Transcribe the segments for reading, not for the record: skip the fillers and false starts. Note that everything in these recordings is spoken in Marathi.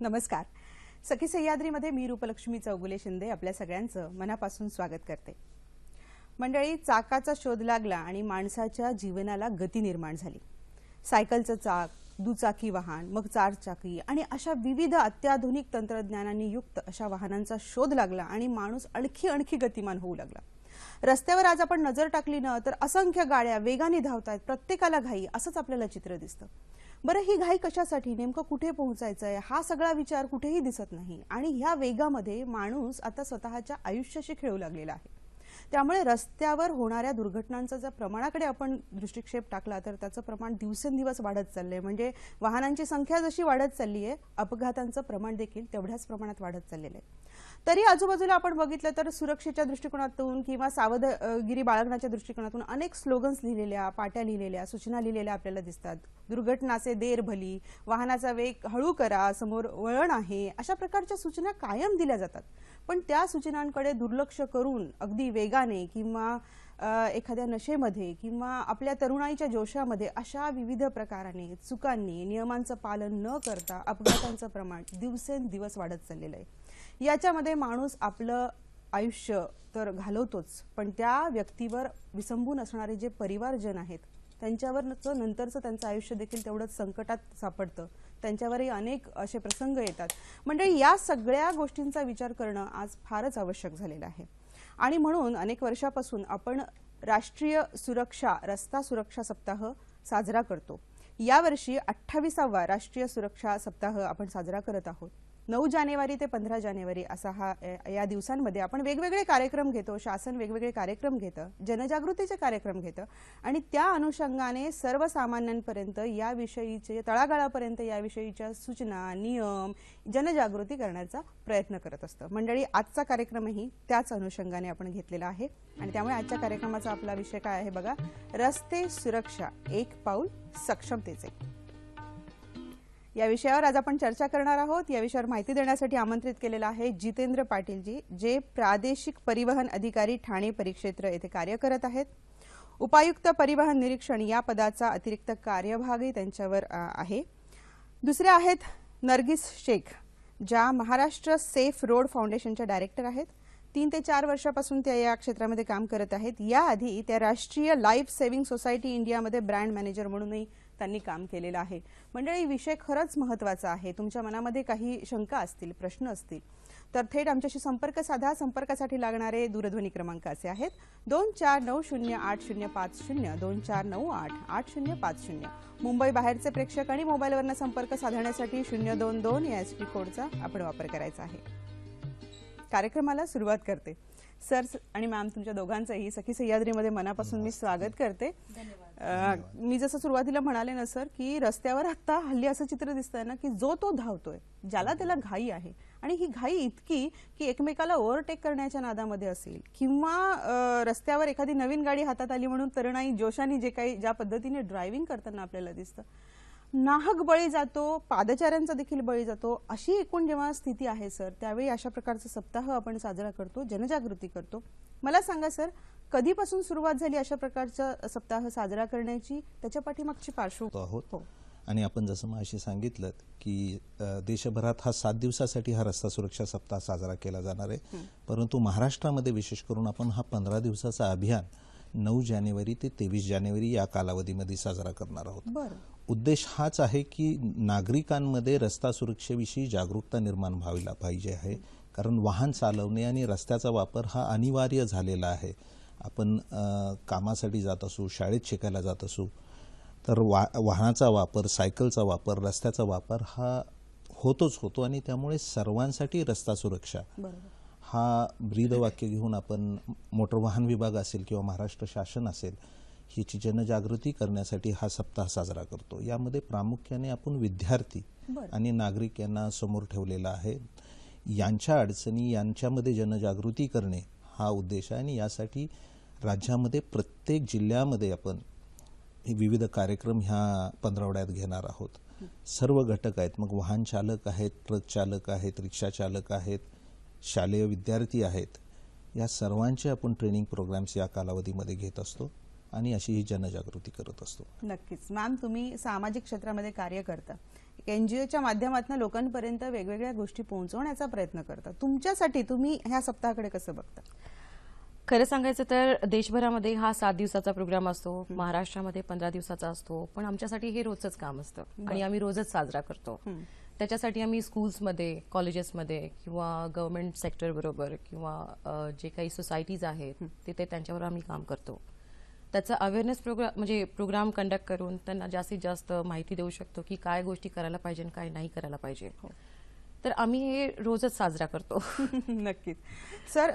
नमस्कार. सखी सह्याद्रीमध्ये मी रूपलक्ष्मी चौगुले शिंदे आपल्या सगळ्यांचं मनापासून स्वागत करते. मंडळी, चाकाचा शोध लागला आणि माणसाच्या जीवनाला गती निर्माण झाली. सायकलचं चाक, दुचाकी वाहन, मग चारचाकी आणि अशा विविध अत्याधुनिक तंत्रज्ञानांनी युक्त अशा वाहनांचा शोध लागला आणि माणूस आणखी गतिमान होऊ लागला. रस्त्यावर आज आपण नजर टाकली ना तर असंख्य गाड्या वेगाने धावतात, प्रत्येकाला घाई, असंच आपल्याला चित्र दिसतं. बरं, ही घाई कशासाठी, नेमकं कुठे पोहोचायचंय, हा सगळा विचार कुठेही दिसत नाही. आणि ह्या वेगामध्ये माणूस आता स्वतःच्या आयुष्याशी खेळू लागलेला आहे. त्यामुळे रस्त्यावर होणाऱ्या दुर्घटनांचा जर प्रमाणाकडे आपण दृष्टिक्षेप टाकला तर त्याचं प्रमाण दिवसेंदिवस वाढत चाललंय. म्हणजे वाहनांची संख्या जशी वाढत चालली आहे, अपघातांचं प्रमाण देखील तेवढ्याच प्रमाणात वाढत चाललेलं आहे. तरी आजूबाजूला आपण बघितलं तर सुरक्षेच्या दृष्टिकोनातून किंवा सावधगिरी बाळगण्याच्या दृष्टिकोनातून अनेक स्लोगन्स लिहिलेल्या, पाट्या लिहिलेल्या, सूचना लिहिलेल्या आपल्याला दिसतात. दुर्घटना से देर भली, वाहनाचा वेग हळू करा, समोर वळण आहे, अशा प्रकारच्या सूचना कायम दिल्या जातात. पण त्या सूचनांकडे दुर्लक्ष करून अगदी वेगाने किंवा एखाद्या नशेमध्ये किंवा आपल्या तरुणाईच्या जोशामध्ये अशा विविध प्रकाराने चुकांनी नियमांचं पालन न करता अपघातांचं प्रमाण दिवसेंदिवस वाढत चाललेलं आहे. याच्यामध्ये माणूस आपलं आयुष्य तर घालवतोच, पण त्या व्यक्तीवर विसंबून असणारे जे परिवारजन आहेत त्यांच्यावर नंतरचं त्यांचं आयुष्य देखील तेवढंच संकटात सापडतं. त्यांच्यावरही अनेक असे प्रसंग येतात. म्हणजे या सगळ्या गोष्टींचा विचार करणं आज फारच आवश्यक झालेलं आहे. आणि म्हणून अनेक वर्षापासून आपण राष्ट्रीय सुरक्षा रस्ता सुरक्षा सप्ताह साजरा करतो. यावर्षी 28वा राष्ट्रीय सुरक्षा सप्ताह आपण साजरा करत आहोत. 9 जानेवारी ते 15 जानेवारी असा या दिवसांमध्ये आपण वेगवेगळे कार्यक्रम घेतो. शासन वेगवेगळे कार्यक्रम घेतं, जनजागृतीचे कार्यक्रम घेतं आणि त्या अनुषंगाने सर्वसामान्यांपर्यंत याविषयीचे तळागाळापर्यंत याविषयीच्या सूचना, नियम, जनजागृती करण्याचा प्रयत्न करत असतं. मंडळी, आजचा कार्यक्रमही त्याच अनुषंगाने आपण घेतलेला आहे आणि त्यामुळे आजच्या कार्यक्रमाचा आपला विषय काय आहे बघा, रस्ते सुरक्षा, एक पाऊल सक्षमतेचे. या विषयावर आज आपण चर्चा करणार आहोत. या विषयावर माहिती देण्यासाठी आमंत्रित केलेला आहे जितेंद्र पाटीलजी, जे प्रादेशिक परिवहन अधिकारी ठाणे परिक्षेत्र येथे कार्य करत आहेत. उपायुक्त परिवहन निरीक्षण या पदाचा अतिरिक्त कार्यभागही त्यांच्यावर आहे. दुसरे आहेत नर्गिस शेख, ज्या महाराष्ट्र सेफ रोड फाउंडेशनच्या डायरेक्टर आहेत. 3 ते 4 वर्षापासून त्या या क्षेत्रामध्ये काम करत आहेत. याआधी त्या राष्ट्रीय लाईफ सेव्हिंग सोसायटी इंडियामध्ये ब्रँड मॅनेजर म्हणूनही त्यांनी काम केलेलं आहे. मंडळी, विषय खरंच महत्त्वाचा आहे. तुमच्या मनामध्ये काही शंका असतील, प्रश्न असतील तर थेट आमच्याशी संपर्क साधा. संपर्कासाठी लागणारे दूरध्वनी क्रमांक असे आहेत: 24908050, 24988050. मुंबई बाहेरचे प्रेक्षक आणि मोबाईलवरनं संपर्क साधण्यासाठी 022 या एसटी कोडचा आपण वापर करायचा आहे. कार्यक्रमाला सुरुवात करते. सर आणि मॅम, तुमच्या दोघांचंही सखी सह्याद्रीमध्ये मनापासून मी स्वागत करते. मी जसं सुरुवातीला म्हणाले ना सर, की रस्त्यावर आता हल्ली असं चित्र दिसतंय ना की जो तो धावतोय, ज्याला त्याला घाई आहे. आणि ही घाई इतकी की एकमेकाला ओव्हरटेक करण्याच्या नादामध्ये असेल किंवा रस्त्यावर एखादी नवीन गाडी हातात आली म्हणून तरुणाई जोशाने ज्या पद्धतीने ड्रायव्हिंग करताना आपल्याला दिसतं, नाहक बळी जातो, पादचाऱ्यांचा देखील बळी जातो. अशी एकूण जेव्हा स्थिती आहे सर, त्यावेळी अशा प्रकारचा सप्ताह आपण साजरा करतो, जनजागृती करतो. मला सांगा सर, कधीपासून सुरुवात झाली अशा प्रकारचा सप्ताह साजरा करण्याची, त्याच्या पाठीमागची पार्श्वभूमी? हो. आणि आपण जसं माशी सांगितलं की देशभरात हा 7 दिवसासाठी हा रस्ता सुरक्षा सप्ताह साजरा केला जाणार आहे. परंतु महाराष्ट्रामध्ये विशेष करून आपण हा 15 दिवसाचा अभियान 9 जानेवारी ते 23 जानेवारी या कालावधीमध्ये साजरा करणार आहोत. उद्देश हाच आहे की नागरिकांमध्ये रस्ता सुरक्षेविषयी जागरूकता निर्माण व्हायला पाहिजे आहे. कारण वाहन चालवणे आणि रस्त्याचा वापर हा अनिवार्य झालेला आहे. आपण कामासाठी जात असू, शाळेत शिकायला जात असू तर वाहनाचा वापर, सायकलचा वापर, रस्त्याचा वापर हा होतोच होतो. आणि त्यामुळे सर्वांसाठी रस्ता सुरक्षा हा ब्रीदवाक्य घेऊन आपण मोटर वाहन विभाग असेल किंवा महाराष्ट्र शासन असेल, ह्याची जनजागृती करण्यासाठी हा सप्ताह साजरा करतो. यामध्ये प्रामुख्याने आपण विद्यार्थी आणि नागरिक यांना समोर ठेवलेला आहे. यांच्या अडचणी, यांच्यामध्ये जनजागृती करणे हा उद्देश आहे. आणि यासाठी राज्यामध्ये प्रत्येक जिल्ह्यामध्ये आपण विविध कार्यक्रम ह्या पंधरवड्यात घेणार आहोत. सर्व घटक आहेत, मग वाहन चालक आहेत, ट्रक चालक आहेत, रिक्षा चालक आहेत, शालेय विद्यार्थी आहेत, या सर्वांचे आपण ट्रेनिंग प्रोग्राम्स या कालावधीमध्ये घेत असतो आणि अशी ही जनजागृती करत असतो. नक्कीच. मॅम, तुम्ही सामाजिक क्षेत्रामध्ये कार्य करता. एनजीओच्या माध्यमातून लोकांपर्यंत वेगवेगळ्या गोष्टी पोहोचवण्याचा प्रयत्न करता. तुमच्यासाठी तुम्ही ह्या सप्ताहाकडे कसं बघता? खरं सांगायचं तर देशभरामध्ये हा 7 दिवसाचा प्रोग्राम असतो, महाराष्ट्रामध्ये 15 दिवसाचा असतो, पण आमच्यासाठी हे रोजच काम असतं आणि आम्ही रोजच साजरा करतो. त्याच्यासाठी आम्ही स्कूल्समध्ये, कॉलेजेसमध्ये किंवा गव्हर्नमेंट सेक्टर बरोबर किंवा जे काही सोसायटीज आहेत तिथे त्यांच्यावर आम्ही काम करतो. त्याचा अवेअरनेस प्रोग्राम कंडक्ट करून त्यांना जास्तीत जास्त माहिती देऊ शकतो की काय गोष्टी करायला पाहिजे आणि काय नाही करायला पाहिजे. तर आम्ही हे रोजच साजरा करतो. नक्कीच. सर,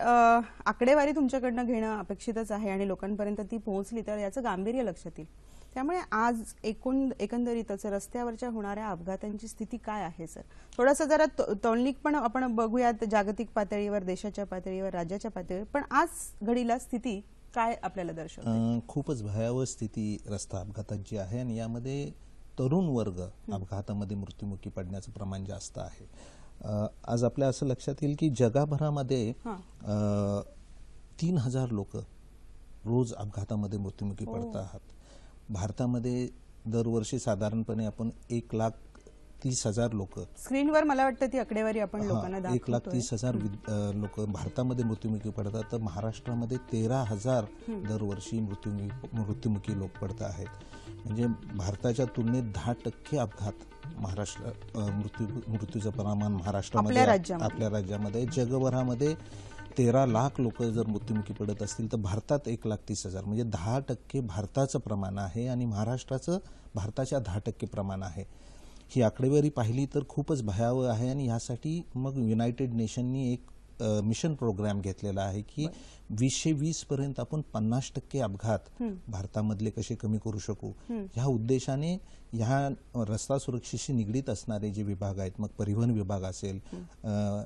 आकडेवारी तुमच्याकडनं घेणं अपेक्षितच आहे आणि लोकांपर्यंत ती पोहोचली तर याचं गांभीर्य लक्षात येईल. त्यामुळे आज एकंदरीतच रस्त्यावरच्या होणाऱ्या अपघातांची स्थिती काय आहे सर? थोडंसं जरा तौलनिक पण आपण बघूयात, जागतिक पातळीवर, देशाच्या पातळीवर, राज्याच्या पातळीवर, पण आज घडीला स्थिती काय आपल्याला दर्शवते? खूपच भयावह स्थिती रस्ता अपघातांची आहे आणि यामध्ये तरुण वर्ग अपघातामध्ये मृत्युमुखी पडण्याचं प्रमाण जास्त आहे. आज आपल्या असं लक्षात येईल की जगभरामध्ये 3000 लोक रोज अपघातामध्ये मृत्युमुखी पडत आहात. भारतामध्ये दरवर्षी साधारणपणे आपण 1,30,000 लोक, स्क्रीनवर मला वाटतं ती आकडेवारी आपण लोकांना दाखवतोय. 1,30,000 लोक भारतामध्ये मृत्युमुखी पडतात, तर महाराष्ट्रामध्ये 13,000 दरवर्षी मृत्युमुखी लोक पडत आहेत. म्हणजे भारताच्या तुलनेत 10% अपघात मृत्यूचं प्रमाण महाराष्ट्रामध्ये, आपल्या राज्यामध्ये. जगभरामध्ये 13 लाख लोक जर मृत्युमुखी पडत असतील तर भारतात 1,30,000, म्हणजे 10% भारताचं प्रमाण आहे आणि महाराष्ट्राचं भारताच्या 10% प्रमाण आहे. ही आकडेवारी पाहिली तर खूपच भयावह आहे आणि यासाठी मग युनायटेड नेशननी एक मिशन प्रोग्राम घेतलेला आहे की 2020 पर्यंत आपण 50% अपघात भारतामधले कसे कमी करू शकू. ह्या उद्देशाने ह्या रस्ता सुरक्षेशी निगडीत असणारे जे विभाग आहेत, मग परिवहन विभाग असेल,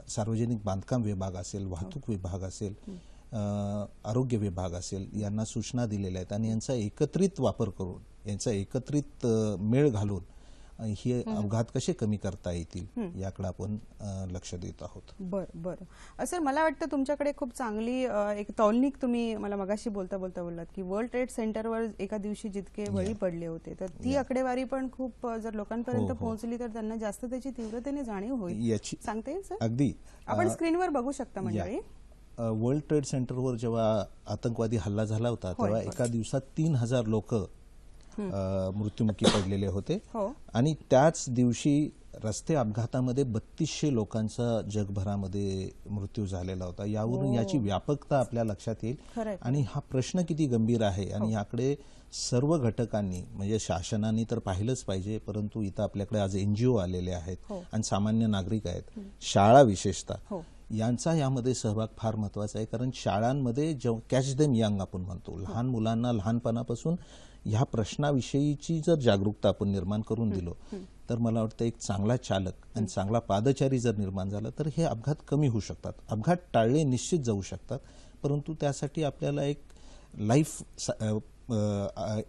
सार्वजनिक बांधकाम विभाग असेल, वाहतूक विभाग असेल, आरोग्य विभाग असेल, यांना सूचना दिलेल्या आहेत आणि यांचा एकत्रित वापर करून, यांचा एकत्रित मेळ घालून हे अपघात कसे कमी करता येतील याकडे आपण लक्ष देत आहोत. बरं. सर, मला वाटतं तुमच्याकडे खूप चांगली एक तौलनिक तुम्ही मला मगाशी बोलता बोललात की वर्ल्ड ट्रेड सेंटरवर एका दिवशी जितके बळी पडले होते, तर ती आकडेवारी पण खूप जर लोकांपर्यंत पोहोचली तर त्यांना जास्त त्याची तीव्रतेने जाणीव होईल. याची सांगता येईल सर? अगदी. आपण स्क्रीनवर बघू शकता मंडळी. वर्ल्ड ट्रेड सेंटरवर जेव्हा आतंकवादी हल्ला झाला होता तेव्हा एका दिवसात 3,000 लोक मृत्युमुखी पडलेले होते आणि त्याच दिवशी रस्ते अपघातामध्ये 3200 लोकांचा जगभरामध्ये मृत्यू झालेला होता. यावरून याची व्यापकता आपल्या लक्षात येईल आणि हा प्रश्न किती गंभीर आहे आणि याकडे सर्व घटकांनी, म्हणजे शासनाने तर पाहिलंच पाहिजे, परंतु इथं आपल्याकडे आज एनजीओ आलेले आहेत आणि सामान्य नागरिक आहेत, शाळा विशेषतः, यांचा यामध्ये सहभाग फार महत्वाचा आहे. कारण शाळांमध्ये कॅच देम यंग आपण म्हणतो, लहान मुलांना लहानपणापासून ह्या प्रश्नाविषयीची जर जागरूकता आपण निर्माण करून दिलो तर मला वाटतं एक चांगला चालक आणि चांगला पादचारी जर निर्माण झाला तर हे अपघात कमी होऊ शकतात. अपघात टाळले निश्चित जाऊ शकतात, परंतु त्यासाठी आपल्याला एक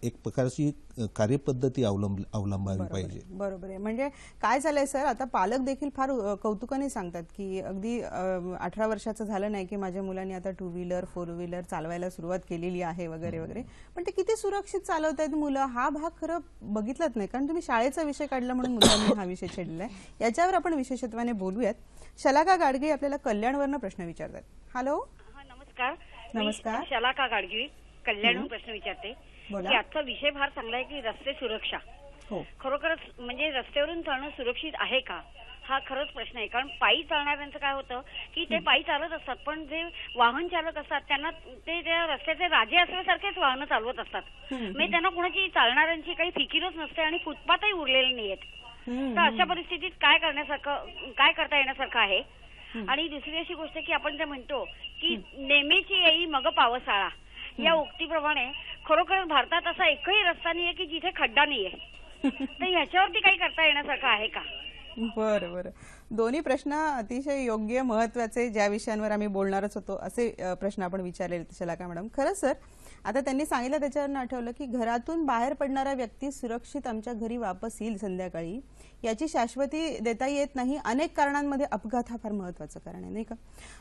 एक प्रकारची कार्यपद्धती अवलंबावी पाहिजे. बरोबर आहे. म्हणजे काय झालंय सर, आता पालक देखील फार कौतुकाने सांगतात की अगदी 18 वर्षाचं झालं नाही की माझ्या मुलांनी आता 2 व्हीलर 4 व्हीलर चालवायला सुरुवात केलेली आहे वगैरे वगैरे, पण ते किती सुरक्षित चालवतायत मुलं हा भाग खरं बघितलाच नाही. कारण तुम्ही शाळेचा विषय काढला म्हणून मुलांनी हा विषय छेडलाय. याच्यावर आपण विशेषत्वाने बोलूयात. शलाका गाडगे आपल्याला कल्याणवरनं प्रश्न विचारतात. हॅलो. नमस्कार. शलाका गाडगे कल्याणहून प्रश्न विचारते की आजचा विषय फार चांगला आहे की रस्ते सुरक्षा. खरोखरच म्हणजे रस्त्यावरून चालणं सुरक्षित आहे का, हा खरंच प्रश्न आहे. कारण पायी चालणाऱ्यांचं काय होतं की ते पायी चालत असतात, पण जे वाहन चालक असतात त्यांना ते त्या रस्त्याचे राजे असल्यासारखेच वाहनं चालवत असतात. म्हणजे त्यांना कुणाची चालणाऱ्यांची काही फिकीरच नसते आणि फुटपाथही उरलेले नाहीयेत. तर अशा परिस्थितीत काय करता येण्यासारखं आहे. आणि दुसरी अशी गोष्ट की आपण जे म्हणतो की नेहमीची येई मग पावसाळा, या उक्तीप्रमाणे खरोखर भारतात असा एकही रस्ता नाहीये की जिथे खड्डा नाहीये. तर ह्याच्यावरती काही करता येण्यासारखं आहे का? बरं. दोन्ही प्रश्न अतिशय योग्य, महत्वाचे, ज्या विषयांवर आम्ही बोलणारच होतो असे प्रश्न आपण विचारले शलाका मॅडम. खरं सर, आता त्यांनी सांगितलं त्याच्यावरून आठवलं की घरातून बाहेर पडणारा व्यक्ती सुरक्षित आमच्या घरी वापस येईल संध्याकाळी याची शाश्वती देता येत नाही. अनेक कारणांमध्ये अपघात हा फार महत्वाचं कारण आहे, नाही का?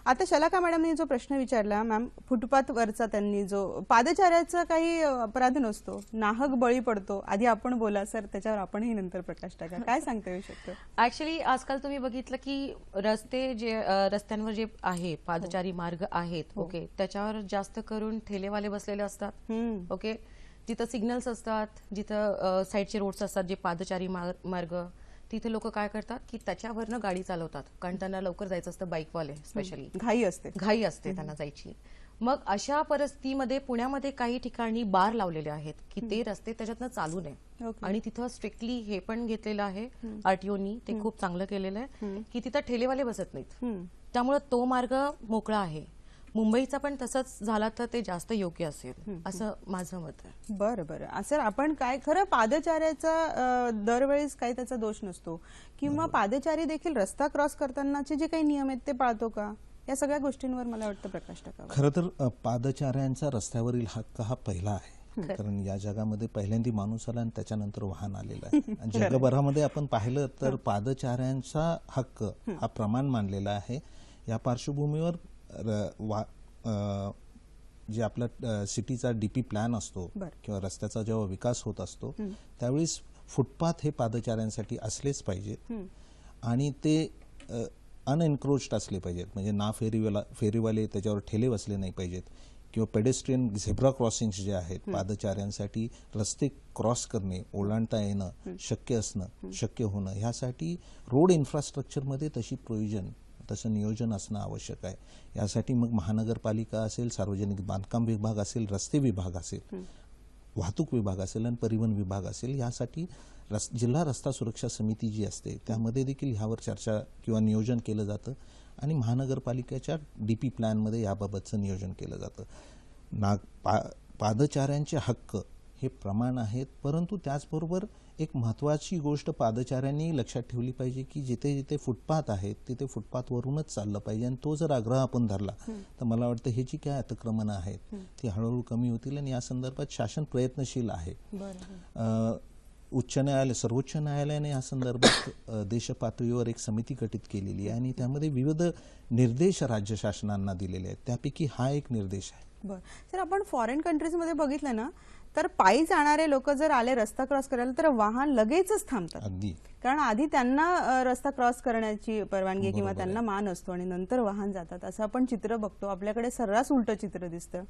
आता शलाका मॅडमने जो प्रश्न विचारला मॅम, फुटपाथवरचा त्यांनी जो पादचाऱ्याचा काही अपराध नसतो, नाहक बळी पडतो. आधी आपण बोला सर, त्याच्यावर आपणही नंतर प्रकाश टाका. काय सांगता येऊ शकतं? ऍक्च्युली आजकाल तुम्ही बघितलं की रस्त्यांवर जे आहे पादचारी मार्ग आहेत, ओके, त्याच्यावर जास्त करून ठेलेवाले बसलेले असतात, ओके. जिथं सिग्नल्स असतात, जिथं साईडचे रोड्स असतात, जे पादचारी मार्ग, तिथे लोक काय करतात की त्याच्यावरनं गाडी चालवतात, कारण त्यांना लवकर जायचं असतं. बाईकवाले स्पेशली घाई असते त्यांना जायची. मग अशा परिस्थितीमध्ये पुण्यामध्ये काही ठिकाणी बार लावलेले आहेत की ते रस्ते त्याच्यातनं चालू नये, आणि तिथं स्ट्रिक्टली हे पण घेतलेलं आहे आरटीओनी, ते खूप चांगलं केलेलं आहे की तिथं ठेलेवाले बसत नाहीत, त्यामुळे तो मार्ग मोकळा आहे. मुंबईचा पण तसंच झाला तर ते जास्त योग्य असेल असं माझं मत आहे. बरं बरं. सर, आपण काय खरं पादचाऱ्याचा दरवेळेस काही त्याचा दोष नसतो, किंवा पादचारी देखील रस्ता क्रॉस करतानाचे जे काही नियम आहेत ते पाळतो का? या सगळ्या गोष्टींवर मला वाटतं प्रकाश टाकावा. खरं तर पादचाऱ्यांचा रस्त्यावरील हक्क हा पहिला आहे, कारण या जगामध्ये पहिल्यांदा माणूस आला आणि त्याच्यानंतर वाहन आलेलं आहे. जगभरामध्ये आपण पाहिलं तर पादचाऱ्यांचा हक्क हा प्रमाण मानलेला आहे. या पार्श्वभूमीवर जे आपला सिटीचा डीपी प्लॅन असतो किंवा रस्त्याचा जेव्हा विकास होत असतो त्यावेळेस फुटपाथ हे पादचाऱ्यांसाठी असलेच पाहिजेत, आणि ते अनएन्क्रोच्ड असले पाहिजेत, म्हणजे ना फेरीवाले त्याच्यावर ठेले बसले नाही पाहिजेत, किंवा पेडेस्ट्रियन झेब्रा क्रॉसिंग्स जे आहेत पादचाऱ्यांसाठी रस्ते क्रॉस करणे, ओलांडता येणं शक्य असणं, शक्य होणं, ह्यासाठी रोड इन्फ्रास्ट्रक्चरमध्ये तशी प्रोव्हिजन, तसं नियोजन असणं आवश्यक आहे. यासाठी मग महानगरपालिका असेल, सार्वजनिक बांधकाम विभाग असेल, रस्ते विभाग असेल, वाहतूक विभाग असेल आणि परिवहन विभाग असेल, यासाठी जिल्हा रस्ता सुरक्षा समिती जी असते त्यामध्ये देखील ह्यावर चर्चा किंवा नियोजन केलं जातं, आणि महानगरपालिकेच्या डीपी प्लॅनमध्ये याबाबतचं नियोजन केलं जातं. पादचाऱ्यांचे हक्क हे प्रमाण आहेत, परंतु त्याचबरोबर एक महत्त्वाची गोष्ट पादचाऱ्यांनी लक्षात ठेवली पाहिजे की जिथे जिथे फुटपाथ आहेत तिथे फुटपाथवरूनच चाललं पाहिजे, आणि तो जर आग्रह आपण धरला तर मला वाटतं हे जी काय अतिक्रमणं आहेत ती हळूहळू कमी होतील, आणि या संदर्भात शासन प्रयत्नशील आहे. सर्वोच्च न्यायालयाने या संदर्भात देशपातळीवर एक समिती गठीत केलेली आहे, आणि त्यामध्ये विविध निर्देश राज्य शासनांना दिलेले आहेत. त्यापैकी हा एक निर्देश आहे. बरं सर, आपण फॉरेन कंट्रीजमध्ये बघितलं ना, तर पायी जाणारे लोक जर आले रस्ता क्रॉस करायला तर वाहन लगेचच थांबतात, अगदी, कारण आधी त्यांना रस्ता क्रॉस करण्याची परवानगी किंवा त्यांना मान असतो आणि नंतर वाहन जातात. असं आपण चित्र बघतो. आपल्याकडे सर्रास उलटं चित्र दिसतं.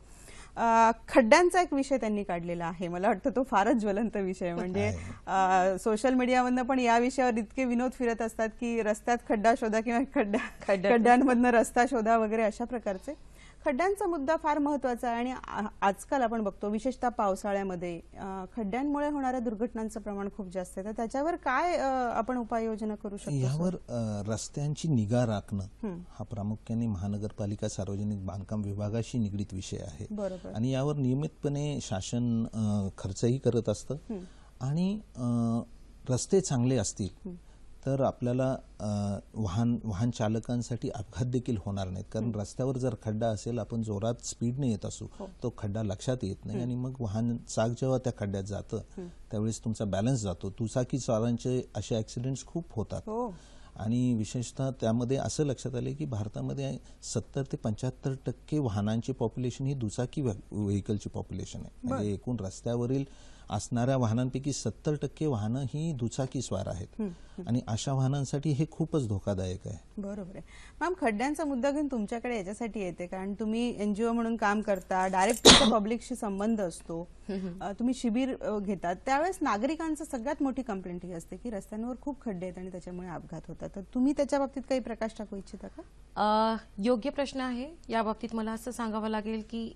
खड्ड्यांचा एक विषय त्यांनी काढलेला आहे, मला वाटतं तो फारच ज्वलंत विषय. म्हणजे सोशल मीडियामधनं पण या विषयावर इतके विनोद फिरत असतात की रस्त्यात खड्डा शोधा किंवा खड्ड्यांमधनं रस्ता शोधा वगैरे अशा प्रकारचे. खड्ड्यांचा मुद्दा फार महत्वाचा आहे, आणि आजकाल आपण बघतो विशेषतः पावसाळ्यामध्ये खड्ड्यांमुळे होणाऱ्या दुर्घटनांचं प्रमाण खूप जास्त आहे. तर त्याच्यावर काय आपण उपाययोजना करू शकतो? यावर रस्त्यांची निगा राखणं हा प्रामुख्याने महानगरपालिका सार्वजनिक बांधकाम विभागाशी निगडीत विषय आहे, आणि यावर नियमितपणे शासन खर्चही करत असतं. आणि रस्ते चांगले असतील तर आपल्याला वाहन चालकांसाठी अपघात देखील होणार नाहीत, कारण रस्त्यावर जर खड्डा असेल, आपण जोरात स्पीडने येत असू, तो खड्डा लक्षात येत नाही, आणि मग वाहन चाक जेव्हा त्या खड्ड्यात जातं त्यावेळेस तुमचा बॅलन्स जातो. दुचाकी स्वारांचे असे ऍक्सिडेंट्स खूप होतात, आणि विशेषतः त्यामध्ये असं लक्षात आले की भारतामध्ये 70 ते 75% वाहनांची पॉप्युलेशन ही दुचाकी व्हेकलची पॉप्युलेशन आहे. म्हणजे एकूण रस्त्यावरील असणाऱ्या वाहनांपैकी 70% वाहनं ही दुचाकी स्वार आहेत, आणि अशा वाहनांसाठी हे खूपच धोकादायक आहे. बरोबर आहे मॅम. खड्ड्यांचा मुद्दा घेऊन तुमच्याकडे याच्यासाठी येते कारण तुम्ही एनजीओ म्हणून काम करता, डायरेक्ट तुमचा पब्लिकशी संबंध असतो, तुम्ही शिबिर घेतात, त्यावेळेस नागरिकांचं सगळ्यात मोठी कंप्लेंट ही असते की रस्त्यांवर खूप खड्डे आहेत आणि त्याच्यामुळे अपघात होतात. तर तुम्ही त्याच्या बाबतीत काही प्रकाश टाकू इच्छिता का? योग्य प्रश्न आहे. या बाबतीत मला असं सांगावं लागेल की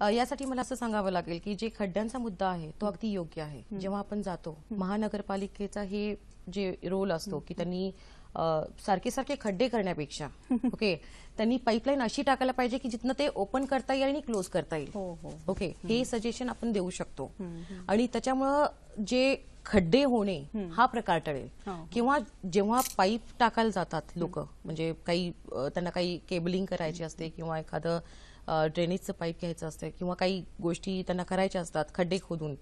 यासाठी मला असं सांगावं लागेल की जे खड्ड्यांचा मुद्दा आहे तो अगदी योग्य आहे. जेव्हा आपण जातो, महानगरपालिकेचा हे जे रोल असतो की त्यांनी सारखे सारखे खड्डे करण्यापेक्षा ओके त्यांनी पाईपलाईन अशी टाकायला पाहिजे की जिथनं ते ओपन करता येईल आणि क्लोज करता येईल. ओके, हे सजेशन आपण देऊ शकतो आणि त्याच्यामुळं जे खड्डे होणे हा प्रकार टळेल. किंवा जेव्हा पाईप टाकायला जातात लोक, म्हणजे काही त्यांना काही केबलिंग करायची असते किंवा एखादं ड्रेनेजचं पाईप घ्यायचं असतं किंवा काही गोष्टी त्यांना करायच्या असतात खड्डे खोदून,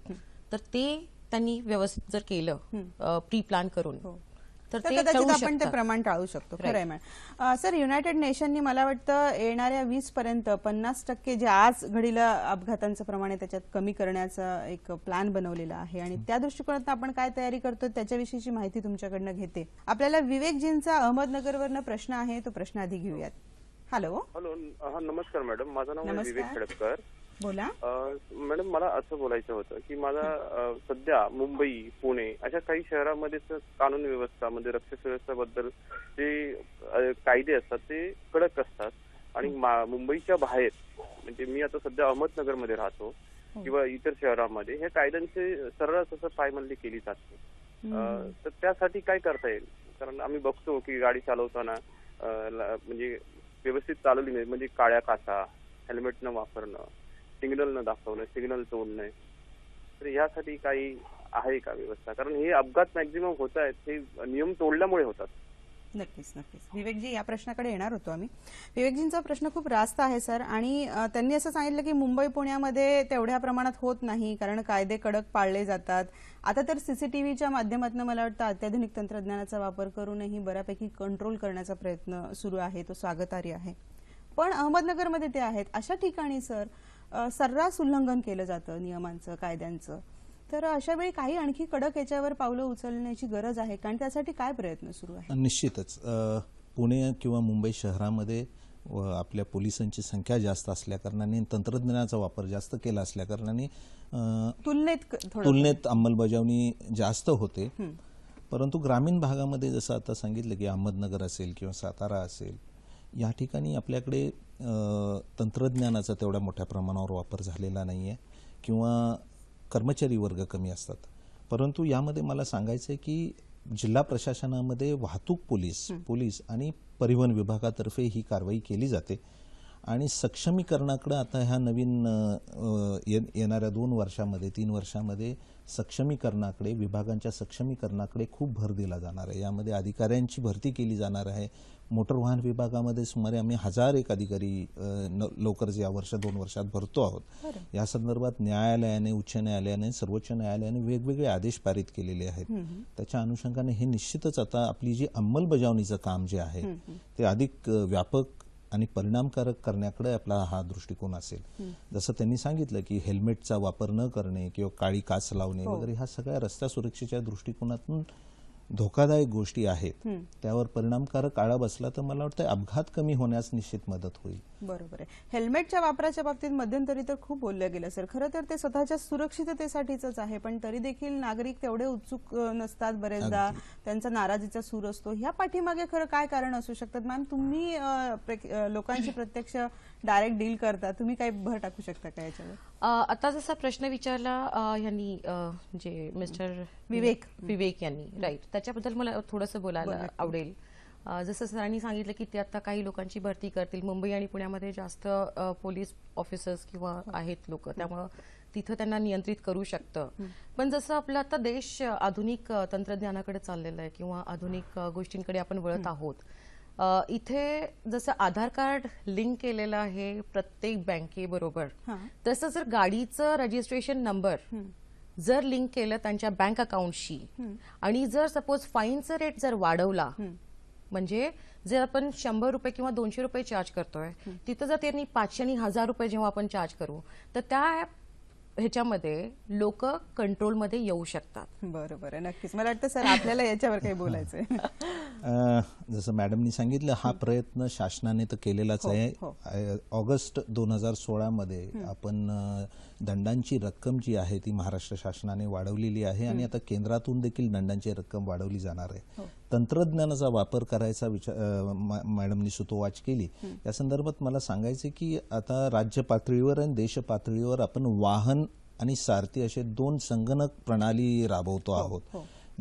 तर ते त्यांनी व्यवस्थित जर केलं प्री प्लॅन करून तर ते कदाचित टळू आपण ते शकतं. प्रमाण टाळू शकतो. खरं आहे मॅडम. सर, युनायटेड नेशननी मला वाटतं येणाऱ्या 20 पर्यंत 50% जे आज घडीला अपघातांचं प्रमाण आहे त्याच्यात कमी करण्याचा एक प्लॅन बनवलेला आहे आणि त्या दृष्टिकोनातून आपण काय तयारी करतो त्याच्याविषयीची माहिती तुमच्याकडनं घेते. आपल्याला विवेकजींचा अहमदनगरवरनं प्रश्न आहे, तो प्रश्न आधी घेऊयात. हॅलो. हा, नमस्कार मॅडम, माझं नाव आहे विवेक खडपकर. बोला. मॅडम, मला असं बोलायचं होतं की मला सध्या मुंबई, पुणे अशा काही शहरामध्ये कानून व्यवस्था म्हणजे रस्ते सुरक्षेबद्दल जे कायदे असतात ते कडक असतात आणि मुंबईच्या बाहेर म्हणजे मी आता सध्या अहमदनगरमध्ये राहतो किंवा इतर शहरांमध्ये ह्या कायद्यांचे सर्रास असं पायमल्ली केली जाते. तर त्यासाठी काय करता येईल? कारण आम्ही बघतो की गाडी चालवताना म्हणजे व्यवस्थित चालवली नाही, म्हणजे काळ्या काचा, हेल्मेट न वापरणं, सिग्नल न दाखवणं, सिग्नल तोडणं, तर यासाठी काही आहे का व्यवस्था? कारण हे अपघात मॅक्झिमम होत आहेत हे नियम तोडल्यामुळे होतात. नक्कीच नक्कीच. विवेकजी, या प्रश्नाकडे येणार होतो आम्ही. विवेकजींचा प्रश्न खूप रास्त आहे सर, आणि त्यांनी असं सांगितलं की मुंबई पुण्यामध्ये तेवढ्या प्रमाणात होत नाही कारण कायदे कडक पाळले जातात. आता तर सीसीटीव्हीच्या माध्यमातून मला वाटतं अत्याधुनिक तंत्रज्ञानाचा वापर करूनही बऱ्यापैकी कंट्रोल करण्याचा प्रयत्न सुरू आहे, तो स्वागतार्ह आहे. पण अहमदनगरमध्ये ते आहेत अशा ठिकाणी सर सर्रास उल्लंघन केलं जातं नियमांचं, कायद्यांचं. तर अशा वेळी काही आणखी कडक याच्यावर पावलं उचलण्याची गरज आहे कारण त्यासाठी काय प्रयत्न सुरू आहे? निश्चितच पुणे किंवा मुंबई शहरामध्ये आपल्या पोलिसांची संख्या जास्त असल्या कारणाने, तंत्रज्ञानाचा वापर जास्त केला असल्या कारणाने तुलनेत अंमलबजावणी जास्त होते. परंतु ग्रामीण भागामध्ये जसं आता सांगितलं की अहमदनगर असेल किंवा सातारा असेल, या ठिकाणी आपल्याकडे तंत्रज्ञानाचा तेवढ्या मोठ्या प्रमाणावर वापर झालेला नाही आहे किंवा कर्मचारी वर्ग कमी असतात. परंतु यामध्ये मला सांगायचं आहे की जिल्हा प्रशासनामध्ये वाहतूक पोलीस आणि परिवहन विभागातर्फे ही कारवाई केली जाते आणि सक्षमीकरणाकडे आता ह्या नवीन येणाऱ्या 2 वर्षामध्ये 3 वर्षामध्ये सक्षमीकरणाकडे, विभागांच्या सक्षमीकरणाकडे खूप भर दिला जाणार आहे. यामध्ये अधिकाऱ्यांची भरती केली जाणार आहे. मोटर वाहन विभागामध्ये सुमारे आम्ही 1001 अधिकारी लवकरच या 2 वर्षात भरतो आहोत. या संदर्भात न्यायालयाने, उच्च न्यायालयाने, सर्वोच्च न्यायालयाने वेगवेगळे आदेश पारित केलेले आहेत. त्याच्या अनुषंगाने हे निश्चितच आता आपली जी अंमलबजावणीचं काम जे आहे ते अधिक व्यापक आणि परिणामकारक करण्याकडे आपला हा दृष्टिकोन असेल. जसं त्यांनी सांगितलं की हेल्मेटचा वापर न करणे किंवा काळी काच लावणे वगैरे ह्या सगळ्या रस्ता सुरक्षेच्या दृष्टिकोनातून धोकादायक गोष्टी आहेत. त्यावर परिणामकारक आळा बसला तर मला वाटतं अपघात कमी होण्यास निश्चित मदत होईल. बरोबर आहे. हेल्मेटच्या वापराच्या बाबतीत मध्यंतरी तर खूप बोललं गेलं सर. खरं तर ते स्वतःच्या सुरक्षिततेसाठीच आहे, पण तरी देखील नागरिक तेवढे उत्सुक नसतात बरेचदा, त्यांचा नाराजीचा सूर असतो. ह्या पाठीमागे खरं काय कारण असू शकतात? मॅम, तुम्ही लोकांशी प्रत्यक्ष डायरेक्ट डील करता, तुम्ही काय भर टाकू शकता का याच्यावर? आता जसा प्रश्न विचारला यांनी जे मिस्टर विवेक यांनी, राईट, त्याच्याबद्दल मला थोडंसं बोलायला आवडेल. जसं सरांनी सांगितलं की ते आता काही लोकांची भरती करतील. मुंबई आणि पुण्यामध्ये जास्त पोलीस ऑफिसर्स किंवा आहेत लोक, त्यामुळं तिथं त्यांना नियंत्रित करू शकतं. पण जसं आपलं आता देश आधुनिक तंत्रज्ञानाकडे चाललेलं आहे किंवा आधुनिक गोष्टींकडे आपण वळत आहोत, इथे जसं आधार कार्ड लिंक केलेलं आहे प्रत्येक बँकेबरोबर, तसं जर गाडीचं रजिस्ट्रेशन नंबर जर लिंक केलं त्यांच्या बँक अकाउंटशी आणि जर सपोज फाईनचा रेट जर वाढवला, म्हणजे जर आपण 100 रुपये किंवा 200 रुपये चार्ज करतोय तिथं जर त्यांनी 500 आणि 1000 रुपये जेव्हा आपण चार्ज करू तर त्या ह्याच्यामध्ये लोक कंट्रोलमध्ये येऊ शकतात. बरोबर आहे. नक्कीच. मला वाटतं सर आपल्याला याच्यावर काही बोलायचं आहे. जसं मॅडमनी सांगितलं, हा प्रयत्न शासनाने तर केलेलाच आहे. ऑगस्ट 2016 मध्ये आपण दंडांची रक्कम जी आहे ती महाराष्ट्र शासनाने वाढवलेली आहे आणि आता केंद्रातून देखील दंडांची रक्कम वाढवली जाणार आहे. तंत्रज्ञानाचा वापर करायचा मॅडमनी सुतोवाच केली. या संदर्भात मला सांगायचे की आता राज्य पातळीवर आणि देश पातळीवर आपण वाहन आणि सारथी असे 2 संगणक प्रणाली राबवतो आहोत,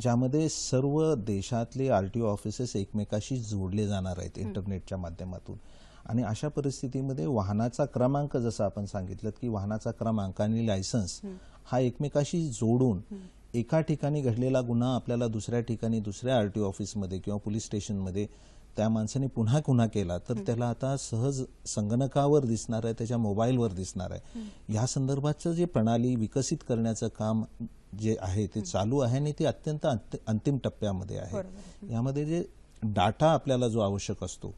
ज्यामध्ये सर्व देशातले RTO ऑफिसेस एकमेकाशी जोडले जाणार आहेत इंटरनेटच्या माध्यमातून. आणि अशा परिस्थितीमध्ये वाहनाचा क्रमांक, जसं आपण सांगितलं की वाहनाचा क्रमांक आणि लायसन्स हा एकमेकाशी जोडून एका ठिकाणी घडलेला गुन्हा आपल्याला दुसऱ्या ठिकाणी दुसऱ्या RTO ऑफिसमध्ये किंवा पोलीस स्टेशनमध्ये त्या माणसाने पुन्हा केला तर त्याला आता सहज संगणकावर दिसणार आहे, त्याच्या मोबाईलवर दिसणार आहे. या संदर्भाचं जे प्रणाली विकसित करण्याचं काम जे आहे ते चालू आहे आणि ते अत्यंत अंतिम टप्प्यामध्ये आहे. यामध्ये जे डाटा आपल्याला जो आवश्यक असतो,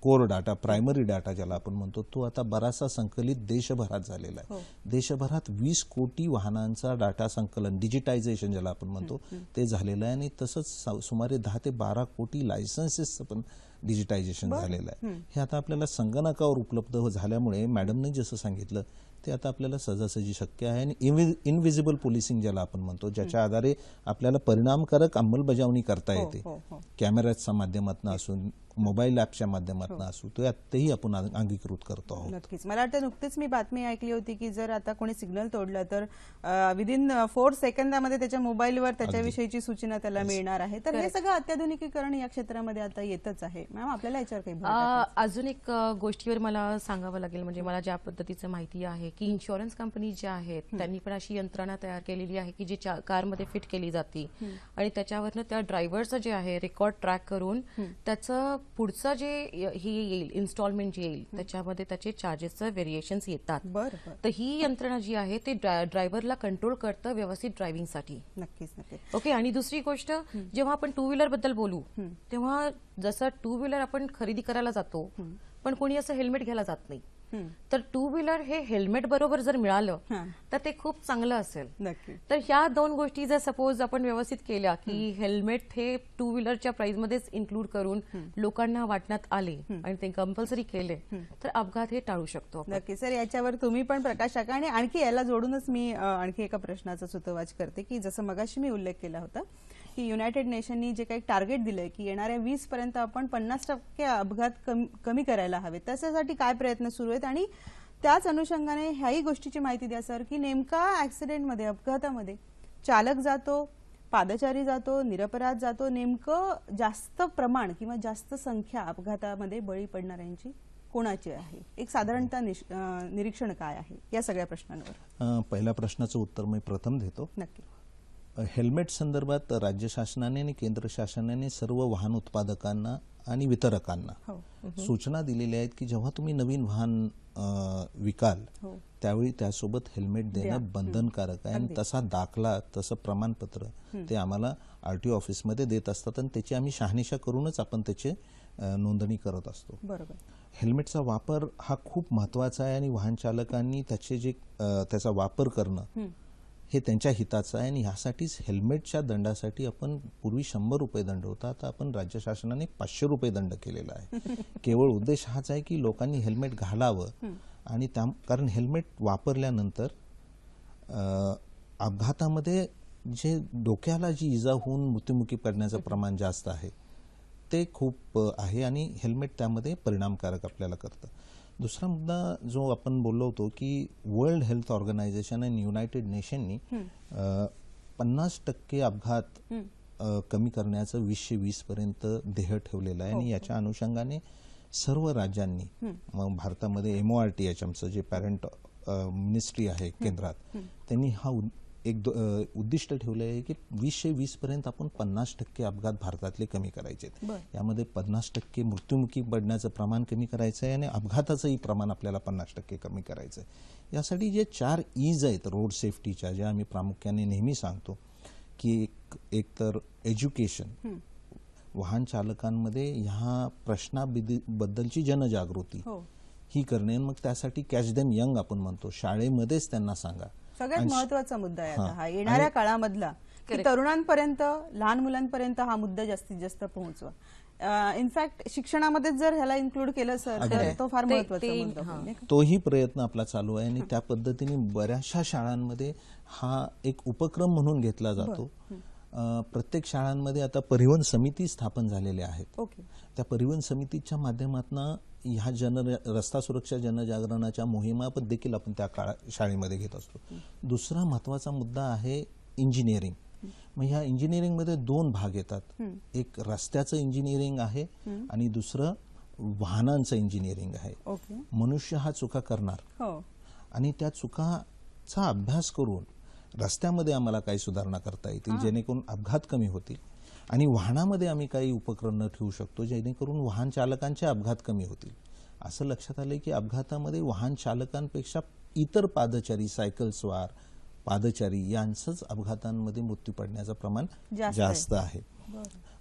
कोर डाटा, प्रायमरी डाटा ज्याला आपण म्हणतो, तो आता बराचसा संकलित देशभरात झालेला आहे. देशभरात 20 कोटी वाहनांचा डाटा संकलन, डिजिटायझेशन ज्याला आपण म्हणतो, ते झालेलं आहे. आणि तसंच सुमारे 10 ते 12 कोटी लायसन्सेसचं पण डिजिटायझेशन झालेलं आहे. हे आता आपल्याला संगणकावर उपलब्ध झाल्यामुळे मॅडमने जसं सांगितलं ते आता आपल्याला सहजासहजी शक्य आहे. आणि इनव्हिजिबल पोलिसिंग ज्याला आपण म्हणतो, ज्याच्या आधारे आपल्याला परिणामकारक अंमलबजावणी करता येते, कॅमेऱ्याच्या माध्यमातून असून मोबाईल ॲपच्या माध्यमातून असू, तेही आपण अंगीकृत करतो आहोत. नक्कीच. मला वाटतं नुकतीच मी बातमी ऐकली होती की जर आता कोणी सिग्नल तोडलं तर विदिन 4 सेकंदामध्ये त्याच्या मोबाईलवर त्याच्याविषयीची सूचना त्याला मिळणार आहे. तर हे सगळं अत्याधुनिकीकरण या क्षेत्रामध्ये आता येतच आहे. मॅम, आपल्याला याच्यावर काही अजून एक गोष्टीवर मला सांगावं लागेल, म्हणजे मला ज्या पद्धतीचं माहिती आहे की इन्शुरन्स कंपनी ज्या आहेत त्यांनी पण अशी यंत्रणा तयार केलेली आहे की जी कारमध्ये फिट केली जाते आणि त्याच्यावरनं त्या ड्रायव्हरचं जे आहे रेकॉर्ड ट्रॅक करून त्याचं पुढचं जे हे येईल इन्स्टॉलमेंट जे येईल त्याच्यामध्ये त्याचे चार्जेसचं व्हेरिएशन्स येतात. तर ही यंत्रणा जी आहे ते ड्रायव्हरला कंट्रोल करतं व्यवस्थित ड्रायव्हिंगसाठी. नक्कीच नक्कीच. ओके. आणि दुसरी गोष्ट, जेव्हा आपण 2 व्हीलर बद्दल बोलू तेव्हा जसं 2 व्हीलर आपण खरेदी करायला जातो पण कोणी असं हेल्मेट घ्यायला जात नाही. तर 2 व्हीलर हे हेल्मेट बरोबर जर मिळालं तर ते खूप चांगलं असेल. तर ह्या 2 गोष्टी जर सपोज आपण व्यवस्थित केल्या की हेल्मेट हे 2 व्हीलरच्या प्राइसमध्येच इन्क्लूड करून लोकांना वाटण्यात आले आणि ते कंपल्सरी केले तर अपघात हे टाळू शकतो. नक्की सर, याच्यावर तुम्ही पण प्रकाश टाका. आणि आणखी याला जोडूनच मी आणखी एका प्रश्नाचा सुतोवाच करते की जसं मगाशी मी उल्लेख केला होता की युनायटेड नेशननी जे काही टार्गेट दिलंय की येणाऱ्या 20 पर्यंत आपण 50% अपघात कमी करायला हवे, त्याच्यासाठी काय प्रयत्न सुरू आहेत? आणि त्याच अनुषंगाने ह्याही गोष्टीची माहिती द्या सर की नेमका ऍक्सिडेंटमध्ये, अपघातामध्ये चालक जातो, पादचारी जातो, निरपराध जातो, नेमकं जास्त प्रमाण किंवा जास्त संख्या अपघातामध्ये बळी पडणाऱ्यांची कोणाची आहे? एक साधारणतः निरीक्षण काय आहे या सगळ्या प्रश्नांवर? पहिल्या प्रश्नाचं उत्तर मी प्रथम देतो. नक्की. हेल्मेट संदर्भात राज्य शासनाने आणि केंद्र शासनाने सर्व वाहन उत्पादकांना आणि वितरकांना सूचना दिलेल्या आहेत की जेव्हा तुम्ही नवीन वाहन विकाल त्यावेळी त्यासोबत हेल्मेट देणं बंधनकारक आहे. आणि तसा दाखला, तसं प्रमाणपत्र ते आम्हाला RTO ऑफिसमध्ये देत असतात आणि त्याची आम्ही शहानिशा करूनच आपण त्याचे नोंदणी करत असतो. बरोबर. हेल्मेटचा वापर हा खूप महत्वाचा आहे आणि वाहन चालकांनी त्याचा वापर करणं हे त्यांच्या हिताचं आहे. आणि ह्यासाठीच हेल्मेटच्या दंडासाठी आपण पूर्वी 100 रुपये दंड होता, आता आपण राज्य शासनाने 500 रुपये दंड केलेला आहे. केवळ उद्देश हाच आहे की लोकांनी हेल्मेट घालावं आणि कारण हेल्मेट वापरल्यानंतर अपघातामध्ये जे डोक्याला जी इजा होऊन मृत्युमुखी पडण्याचं प्रमाण जास्त आहे ते खूप आहे आणि हेल्मेट त्यामध्ये परिणामकारक आपल्याला करतं. दुसरा मुद्दा जो आपण बोललो होतो की वर्ल्ड हेल्थ ऑर्गनायझेशन आणि युनायटेड नेशननी 50% अपघात कमी करण्याचं 2020 पर्यंत ध्येय ठेवलेलं आहे. आणि याच्या अनुषंगाने सर्व राज्यांनी, मग भारतामध्ये MORTH जे पॅरेंट मिनिस्ट्री आहे केंद्रात, त्यांनी हा एक उद्दिष्ट ठेवलं आहे की 2020 पर्यंत आपण 50% अपघात भारतातले कमी करायचे. यामध्ये 50% मृत्युमुखी पडण्याचं प्रमाण कमी करायचं आहे आणि अपघाताचंही प्रमाण आपल्याला 50% कमी करायचं आहे. यासाठी जे 4 E's आहेत रोड सेफ्टीच्या, ज्या आम्ही प्रामुख्याने नेहमी सांगतो की एक तर एज्युकेशन, वाहन चालकांमध्ये ह्या प्रश्नाबद्दलची जनजागृती ही करणे. मग त्यासाठी कॅच देम यंग आपण म्हणतो, शाळेमध्येच त्यांना सांगा. सगळ्यात महत्वाचा मुद्दा आहे आता हा येणाऱ्या काळामधला की तरुणांपर्यंत, लहान मुलांपर्यंत हा मुद्दा जास्तीत जास्त पोहोचवा. इनफॅक्ट शिक्षणामध्ये जर ह्याला इन्क्लूड केलं सर तर तो फार महत्वाचा मुद्दा. तोही प्रयत्न आपला चालू आहे आणि त्या पद्धतीने बऱ्याचशा शाळांमध्ये हा एक उपक्रम म्हणून घेतला जातो. प्रत्येक शाळांमध्ये आता परिवहन समिती स्थापन झालेल्या आहेत. त्या परिवहन समितीच्या माध्यमातून ह्या रस्ता सुरक्षा जनजागरणाच्या मोहिमा देखील आपण त्या शाळेमध्ये घेत असतो. दुसरा महत्वाचा मुद्दा आहे इंजिनिअरिंग. मग ह्या इंजिनिअरिंगमध्ये दोन भाग येतात. एक रस्त्याचं इंजिनिअरिंग आहे आणि दुसरं वाहनांचं इंजिनिअरिंग आहे. मनुष्य हा चुका करणार आणि त्या चुकाचा अभ्यास करून रस्त्यामध्ये आम्हाला काही सुधारणा करता येतील जेणेकरून अपघात कमी होतील, आणि वाहनामध्ये आम्ही काही उपकरण ठेवू शकतो जेणेकरून वाहन चालकांचे अपघात कमी होतील. असं लक्षात आलं की अपघातामध्ये वाहन चालकांपेक्षा इतर पादचारी, सायकल स्वार, पादचारी यांचंच अपघातांमध्ये मृत्यू पडण्याचं प्रमाण जास्त आहे.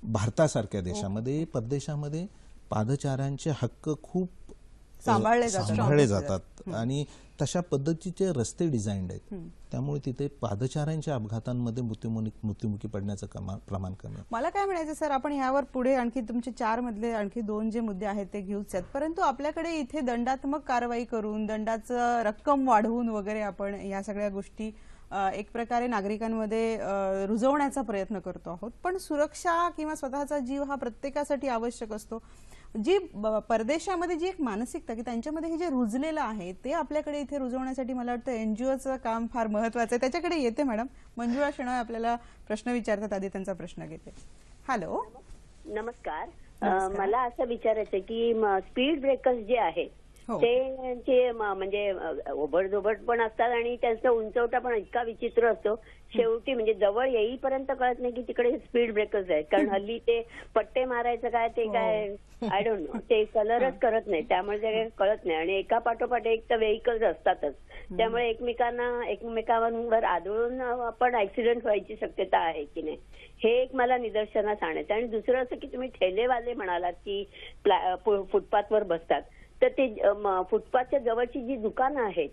भारतासारख्या देशामध्ये, परदेशामध्ये पादचाऱ्यांचे हक्क खूप सांभाळले जातात आणि तशा पद्धतीचे रस्ते डिझाईन आहेत, त्यामुळे तिथे पादचाऱ्यांच्या अपघातांमध्ये मृत्युमुखी पडण्याचं प्रमाण कमी. मला काय म्हणायचं सर, आपण ह्यावर पुढे आणखी तुमचे 4 मधले आणखी 2 जे मुद्दे आहेत ते घेऊच आहेत, परंतु आपल्याकडे इथे दंडात्मक कारवाई करून, दंडाचं रक्कम वाढवून वगैरे आपण या सगळ्या गोष्टी एक प्रकारे नागरिकांमध्ये रुजवण्याचा प्रयत्न करतो आहोत. पण सुरक्षा किंवा स्वतःचा जीव हा प्रत्येकासाठी आवश्यक असतो. जी परदेशामध्ये जी एक मानसिकता की त्यांच्यामध्ये हे जे रुजलेलं आहे ते आपल्याकडे इथे रुजवण्यासाठी मला वाटतं एनजीओचं काम फार महत्वाचं आहे. त्याच्याकडे येते मॅडम. मंजुळा शेणॉय आपल्याला प्रश्न विचारतात, आधी त्यांचा प्रश्न घेते. हॅलो, नमस्कार. मला असं विचारायचं की स्पीड ब्रेकर्स जे आहेत ते म्हणजे ओबडधोबड पण असतात आणि त्यांचा उंचवटा पण इतका विचित्र असतो, शेवटी म्हणजे जवळ येईपर्यंत कळत नाही की तिकडे स्पीड ब्रेकर्स आहेत. कारण हल्ली ते पट्टे मारायचं काय ते काय आय डोंट नो, ते कलरच करत नाही, त्यामुळे ते कळत नाही. आणि एका पाठोपाठ एक तर व्हेकल्स असतातच, त्यामुळे एकमेकांवर आदळून आपण ऍक्सिडेंट व्हायची शक्यता आहे की नाही, हे एक मला निदर्शनास आणायचं. आणि दुसरं असं की तुम्ही ठेलेवाले म्हणालात की फुटपाथवर बसतात, तर ते फुटपाथच्या जवळची जी दुकानं आहेत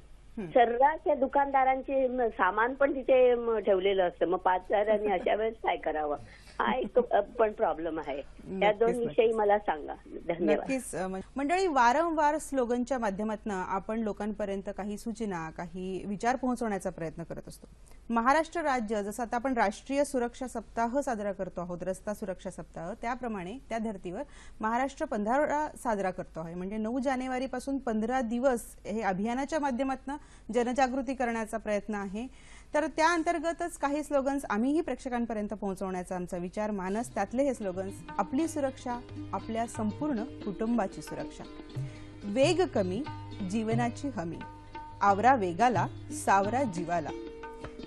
सर्रास त्या दुकानदारांचे सामान पण तिथे ठेवलेलं असतं. मग पादचाऱ्यांनी अशा वेळेस काय करावं, हा एक पण प्रॉब्लेम आहे. त्या 2 विषयी मला सांगा. धन्यवाद. नक्कीच. मंडळी, वारंवार स्लोगनच्या माध्यमातून आपण लोकांपर्यंत काही सूचना, काही विचार पोहोचवण्याचा प्रयत्न करत असतो. महाराष्ट्र राज्य जसं आता आपण राष्ट्रीय सुरक्षा सप्ताह साजरा करतो आहोत, रस्ता सुरक्षा सप्ताह, त्याप्रमाणे त्या धर्तीवर महाराष्ट्र 15 साजरा करतो आहे. म्हणजे 9 जानेवारीपासून 15 दिवस हे अभियानाच्या माध्यमातून जनजागृती करण्याचा प्रयत्न आहे. तर त्या अंतर्गतच काही स्लोगन्स आम्हीही प्रेक्षकांपर्यंत पोहोचवण्याचा आमचा विचार, मानस. त्यातले हे स्लोगन्स: आपली सुरक्षा, आपल्या संपूर्ण कुटुंबाची सुरक्षा, वेग कमी, जीवनाची हमी, आवरा वेगाला, सावरा जीवाला.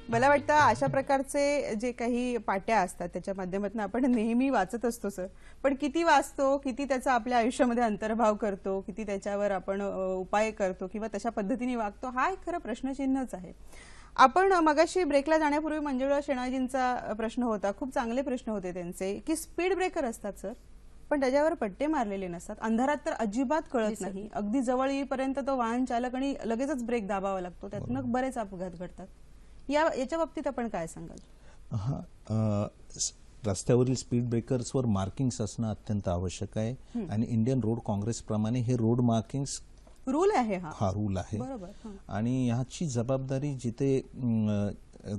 मला वाटतं अशा प्रकारचे जे काही पाट्या असतात त्याच्या माध्यमातून आपण नेहमी वाचत असतो सर, पण किती वाचतो, किती त्याचा आपल्या आयुष्यामध्ये अंतर्भाव करतो, किती त्याच्यावर आपण उपाय करतो किंवा तशा पद्धतीने वागतो, हा एक खरं प्रश्नचिन्हच आहे. आपण मगाशी ब्रेकला जाण्यापूर्वी मंजुळा शेणॉयजींचा प्रश्न होता, खूप चांगले प्रश्न होते त्यांचे, की स्पीड ब्रेकर असतात सर, पण त्याच्यावर पट्टे मारलेले नसतात, अंधारात तर अजिबात कळत नाही, अगदी जवळ येईपर्यंत तो वाहन चालक आणि लगेचच ब्रेक दाबावा लागतो, त्यातून बरेच अपघात घडतात. याच्या बाबतीत आपण काय सांगाल? रस्त्यावरील स्पीड ब्रेकर्सवर मार्किंग्स असणं अत्यंत आवश्यक आहे आणि इंडियन रोड काँग्रेस प्रमाणे हे रोड मार्किंग्स रूल आहे, हा रूल आहे. आणि ह्याची जबाबदारी जिथे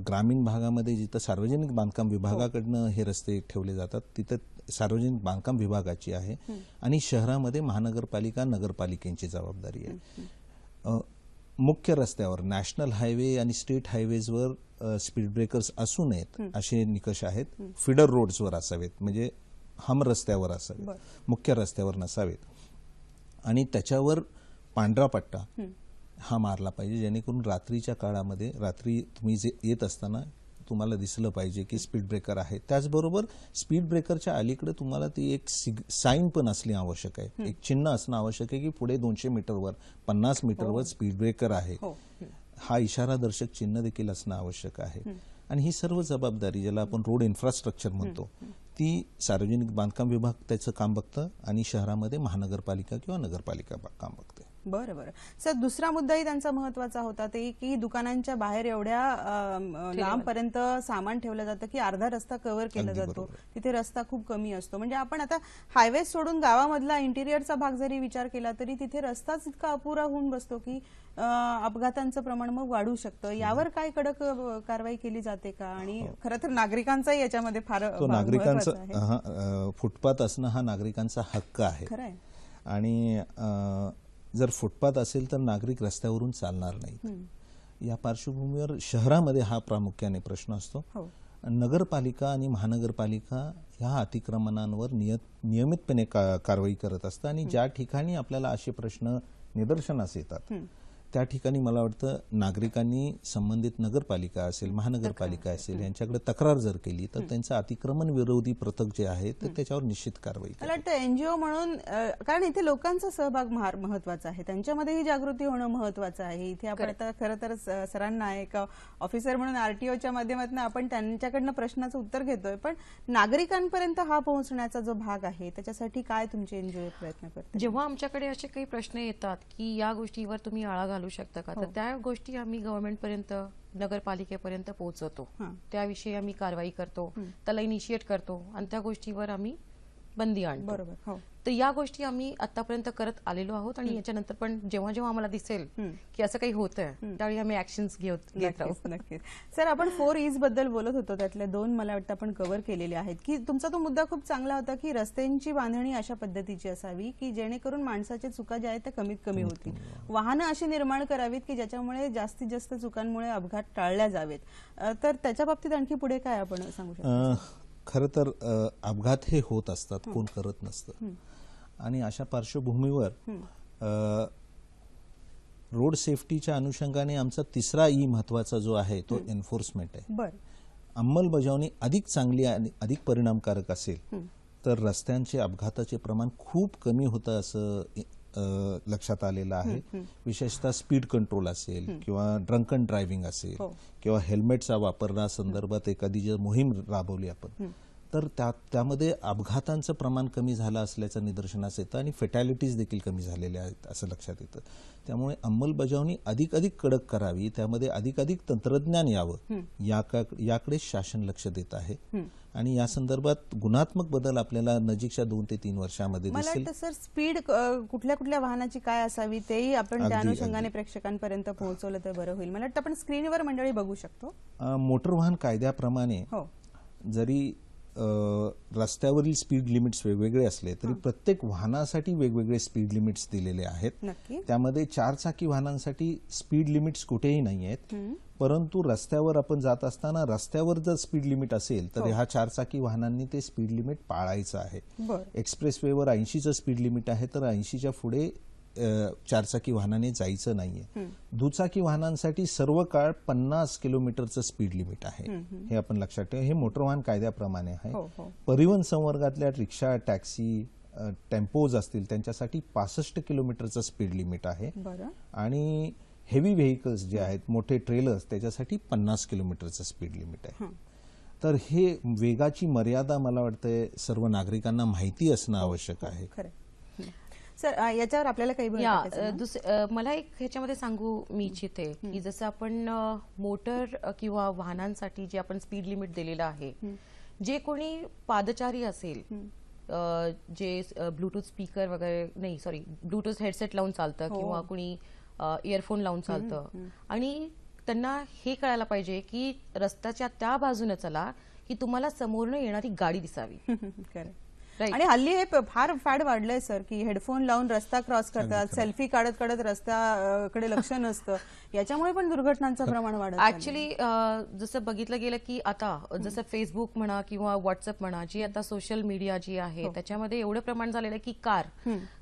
ग्रामीण भागामध्ये जिथं सार्वजनिक बांधकाम विभागाकडनं हे रस्ते ठेवले जातात तिथे सार्वजनिक बांधकाम विभागाची आहे आणि शहरामध्ये महानगरपालिका, नगरपालिकेची जबाबदारी आहे. मुख्य रस्त्यावर, नॅशनल हायवे आणि स्टेट हायवेजवर स्पीड ब्रेकर्स असू नयेत असे निकष आहेत. फिडर रोड्सवर असावेत, म्हणजे हम रस्त्यावर असावेत, मुख्य रस्त्यावर नसावेत. आणि त्याच्यावर पांढरा पट्टा हा मारला पाहिजे जेणेकरून रात्रीच्या काळामध्ये, रात्री तुम्ही जे येत असताना तुम्हाला दिसलं पाहिजे की स्पीड ब्रेकर आहे. त्याचबरोबर स्पीड ब्रेकरच्या अलीकडे तुम्हाला ती एक साईन पण असणे आवश्यक आहे, एक चिन्ह असणं आवश्यक आहे की पुढे 200 मीटरवर, 50 मीटरवर स्पीड ब्रेकर आहे, हा इशारा दर्शक चिन्ह देखील असणं आवश्यक आहे. आणि ही सर्व जबाबदारी ज्याला आपण रोड इन्फ्रास्ट्रक्चर म्हणतो ती सार्वजनिक बांधकाम विभाग त्याचं काम बघतं आणि शहरामध्ये महानगरपालिका किंवा नगरपालिका काम बघते. बरं बरं सर, दुसरा मुद्दाही त्यांचा महत्वाचा होता ते की दुकानांच्या बाहेर एवढ्या लांबपर्यंत सामान ठेवलं जातं की अर्धा रस्ता कव्हर केला जातो, तिथे रस्ता खूप कमी असतो. म्हणजे आपण आता हायवे सोडून गावामधला इंटिरियरचा भाग जरी विचार केला तरी तिथे रस्ताच इतका अपुरा होऊन बसतो की अपघातांचं प्रमाण मग वाढू शकतं. यावर काय कडक कारवाई केली जाते का? आणि खरं तर नागरिकांचाही याच्यामध्ये फार नागरिकांचा फुटपाथ असणं हा नागरिकांचा हक्क आहे. खरं आहे. आणि जर फुटपाथ असेल तर नागरिक रस्त्यावरून चालणार नाहीत. या पार्श्वभूमीवर शहरामध्ये हा प्रामुख्याने प्रश्न असतो. नगरपालिका आणि महानगरपालिका ह्या अतिक्रमणांवर नियमितपणे कारवाई करत असतात आणि ज्या ठिकाणी आपल्याला असे प्रश्न निदर्शनास येतात त्या ठिकाणी मला वाटतं नागरिकांनी संबंधित नगरपालिका असेल, महानगरपालिका असेल यांच्याकडे तक्रार जर केली तर त्यांचं अतिक्रमण विरोधी पथक जे आहे तर त्याच्यावर निश्चित कारवाई मला वाटतं एनजीओ म्हणून, कारण इथे लोकांचा सहभाग महत्वाचा आहे, त्यांच्यामध्येही जागृती होणं महत्वाचं आहे. इथे आपण आता खरं तर सरांना एक ऑफिसर म्हणून आरटीओच्या माध्यमातून आपण त्यांच्याकडनं प्रश्नाचं उत्तर घेतोय, पण नागरिकांपर्यंत हा पोहोचण्याचा जो भाग आहे त्याच्यासाठी काय तुमचे एनजीओ प्रयत्न करतात? जेव्हा आमच्याकडे असे काही प्रश्न येतात की या गोष्टीवर तुम्ही आळा घालू शकता का, तर त्या गोष्टी आम्ही गव्हर्नमेंट पर्यंत, नगरपालिकेपर्यंत पोहोचवतो. त्याविषयी आम्ही कारवाई करतो, त्याला इनिशिएट करतो आणि त्या गोष्टीवर आम्ही बंदी आणतो. बरोबर. तर या गोष्टी आम्ही आतापर्यंत करत आलेलो आहोत आणि याच्यानंतर पण जेव्हा जेव्हा आम्हाला दिसेल की असं काही होतंय त्यावेळी आम्ही ऍक्शन्स घेत राहू. नक्कीच. सर, आपण 4 E's बद्दल बोलत होतो, त्यातले 2 मला वाटतं आपण कव्हर केलेले आहेत. की तुमचा तो मुद्दा खूप चांगला होता की रस्त्यांची बांधणी अशा पद्धतीची असावी की जेणेकरून माणसाच्या चुका ज्या आहेत त्या कमीत कमी होतील. वाहनं अशी निर्माण करावीत की ज्याच्यामुळे जास्तीत जास्त चुकांमुळे अपघात टाळल्या जावेत. तर त्याच्या बाबतीत आणखी पुढे काय आपण सांगू शकतो? खरं तर अपघात हे होत असतात, कोण करत नसतं. आणि अशा पार्श्वभूमीवर रोड सेफ्टीच्या अनुषंगाने आमचा 3रा ई महत्वाचा जो आहे तो एन्फोर्समेंट आहे. अंमलबजावणी अधिक चांगली आणि अधिक परिणामकारक असेल तर रस्त्यांचे अपघाताचे प्रमाण खूप कमी होतं असं लक्षात आलेलं आहे. विशेषतः स्पीड कंट्रोल असेल किंवा ड्रंकन ड्रायव्हिंग असेल किंवा हेल्मेटचा वापरण्यासंदर्भात एखादी जी मोहीम राबवली आपण तर त्यामध्ये अपघातांचं प्रमाण कमी झालं असल्याचं निदर्शनास येतं आणि फेटॅलिटीज देखील कमी झालेल्या आहेत असं लक्षात येतं. त्यामुळे अंमलबजावणी अधिक कडक करावी, त्यामध्ये अधिक तंत्रज्ञान यावं याकडे शासन लक्ष देत आहे आणि या संदर्भात गुणात्मक बदल आपल्याला नजीकच्या 2 ते 3 वर्षामध्ये दिसेल. मला सर स्पीड कुठल्या वाहनाची काय असावी तेही आपण त्या अनुषंगाने प्रेक्षकांपर्यंत पोहोचवलं तर बरं होईल. मला वाटतं आपण स्क्रीनवर मंडळी बघू शकतो. मोटर वाहन कायद्याप्रमाणे जरी रस्त्यावरील स्पीड लिमिट्स वेगवेगळे असले तरी प्रत्येक वाहनासाठी वेगवेगळे स्पीड लिमिट्स दिलेले आहेत. त्यामध्ये 4 चाकी वाहनांसाठी स्पीड लिमिट्स कुठेही नाही आहेत, परंतु रस्त्यावर आपण जात असताना रस्त्यावर जर स्पीड लिमिट असेल तर ह्या 4 चाकी वाहनांनी ते स्पीड लिमिट पाळायचं आहे. एक्सप्रेसवेवर 80चं स्पीड लिमिट आहे तर 80च्या पुढे 4 चाकी वाहनाने जायचं नाहीये. दुचाकी वाहनांसाठी सर्व काळ 50 किलोमीटरचं स्पीड लिमिट आहे, हे आपण लक्षात ठेवा. हे मोटर वाहन कायद्याप्रमाणे आहे. परिवहन संवर्गातल्या रिक्षा, टॅक्सी, टेम्पोज असतील त्यांच्यासाठी 65 किलोमीटरचं स्पीड लिमिट आहे आणि हेवी व्हेकल्स जे आहेत, मोठे ट्रेलर्स, त्याच्यासाठी 50 किलोमीटरचं स्पीड लिमिट आहे. तर हे वेगाची मर्यादा मला वाटतंय सर्व नागरिकांना माहिती असणं आवश्यक आहे. सर, याच्यावर आपल्याला काही मला एक ह्याच्यामध्ये सांगू मी इच्छिते की जसं आपण मोटर किंवा वाहनांसाठी जे आपण स्पीड लिमिट दिलेलं आहे, जे कोणी पादचारी असेल जे ब्लूटूथ स्पीकर वगैरे नाही, सॉरी, ब्लूटूथ हेडसेट लावून चालतं किंवा कोणी इयरफोन लावून चालतं आणि त्यांना हे कळायला पाहिजे की रस्त्याच्या त्या बाजूने चला की तुम्हाला समोरनं येणारी गाडी दिसावी. आणि हल्ली हे फार फॅड वाढलंय सर की हेडफोन लावून रस्ता क्रॉस करतात, सेल्फी काढत रस्त्याकडे लक्ष नसतं, याच्यामुळे पण दुर्घटनांचं प्रमाण वाढत. ऍक्च्युली जसं बघितलं गेलं की आता जसं फेसबुक म्हणा किंवा व्हॉट्सअप म्हणा, जी आता सोशल मीडिया जी आहे त्याच्यामध्ये एवढं प्रमाण झालेलं आहे की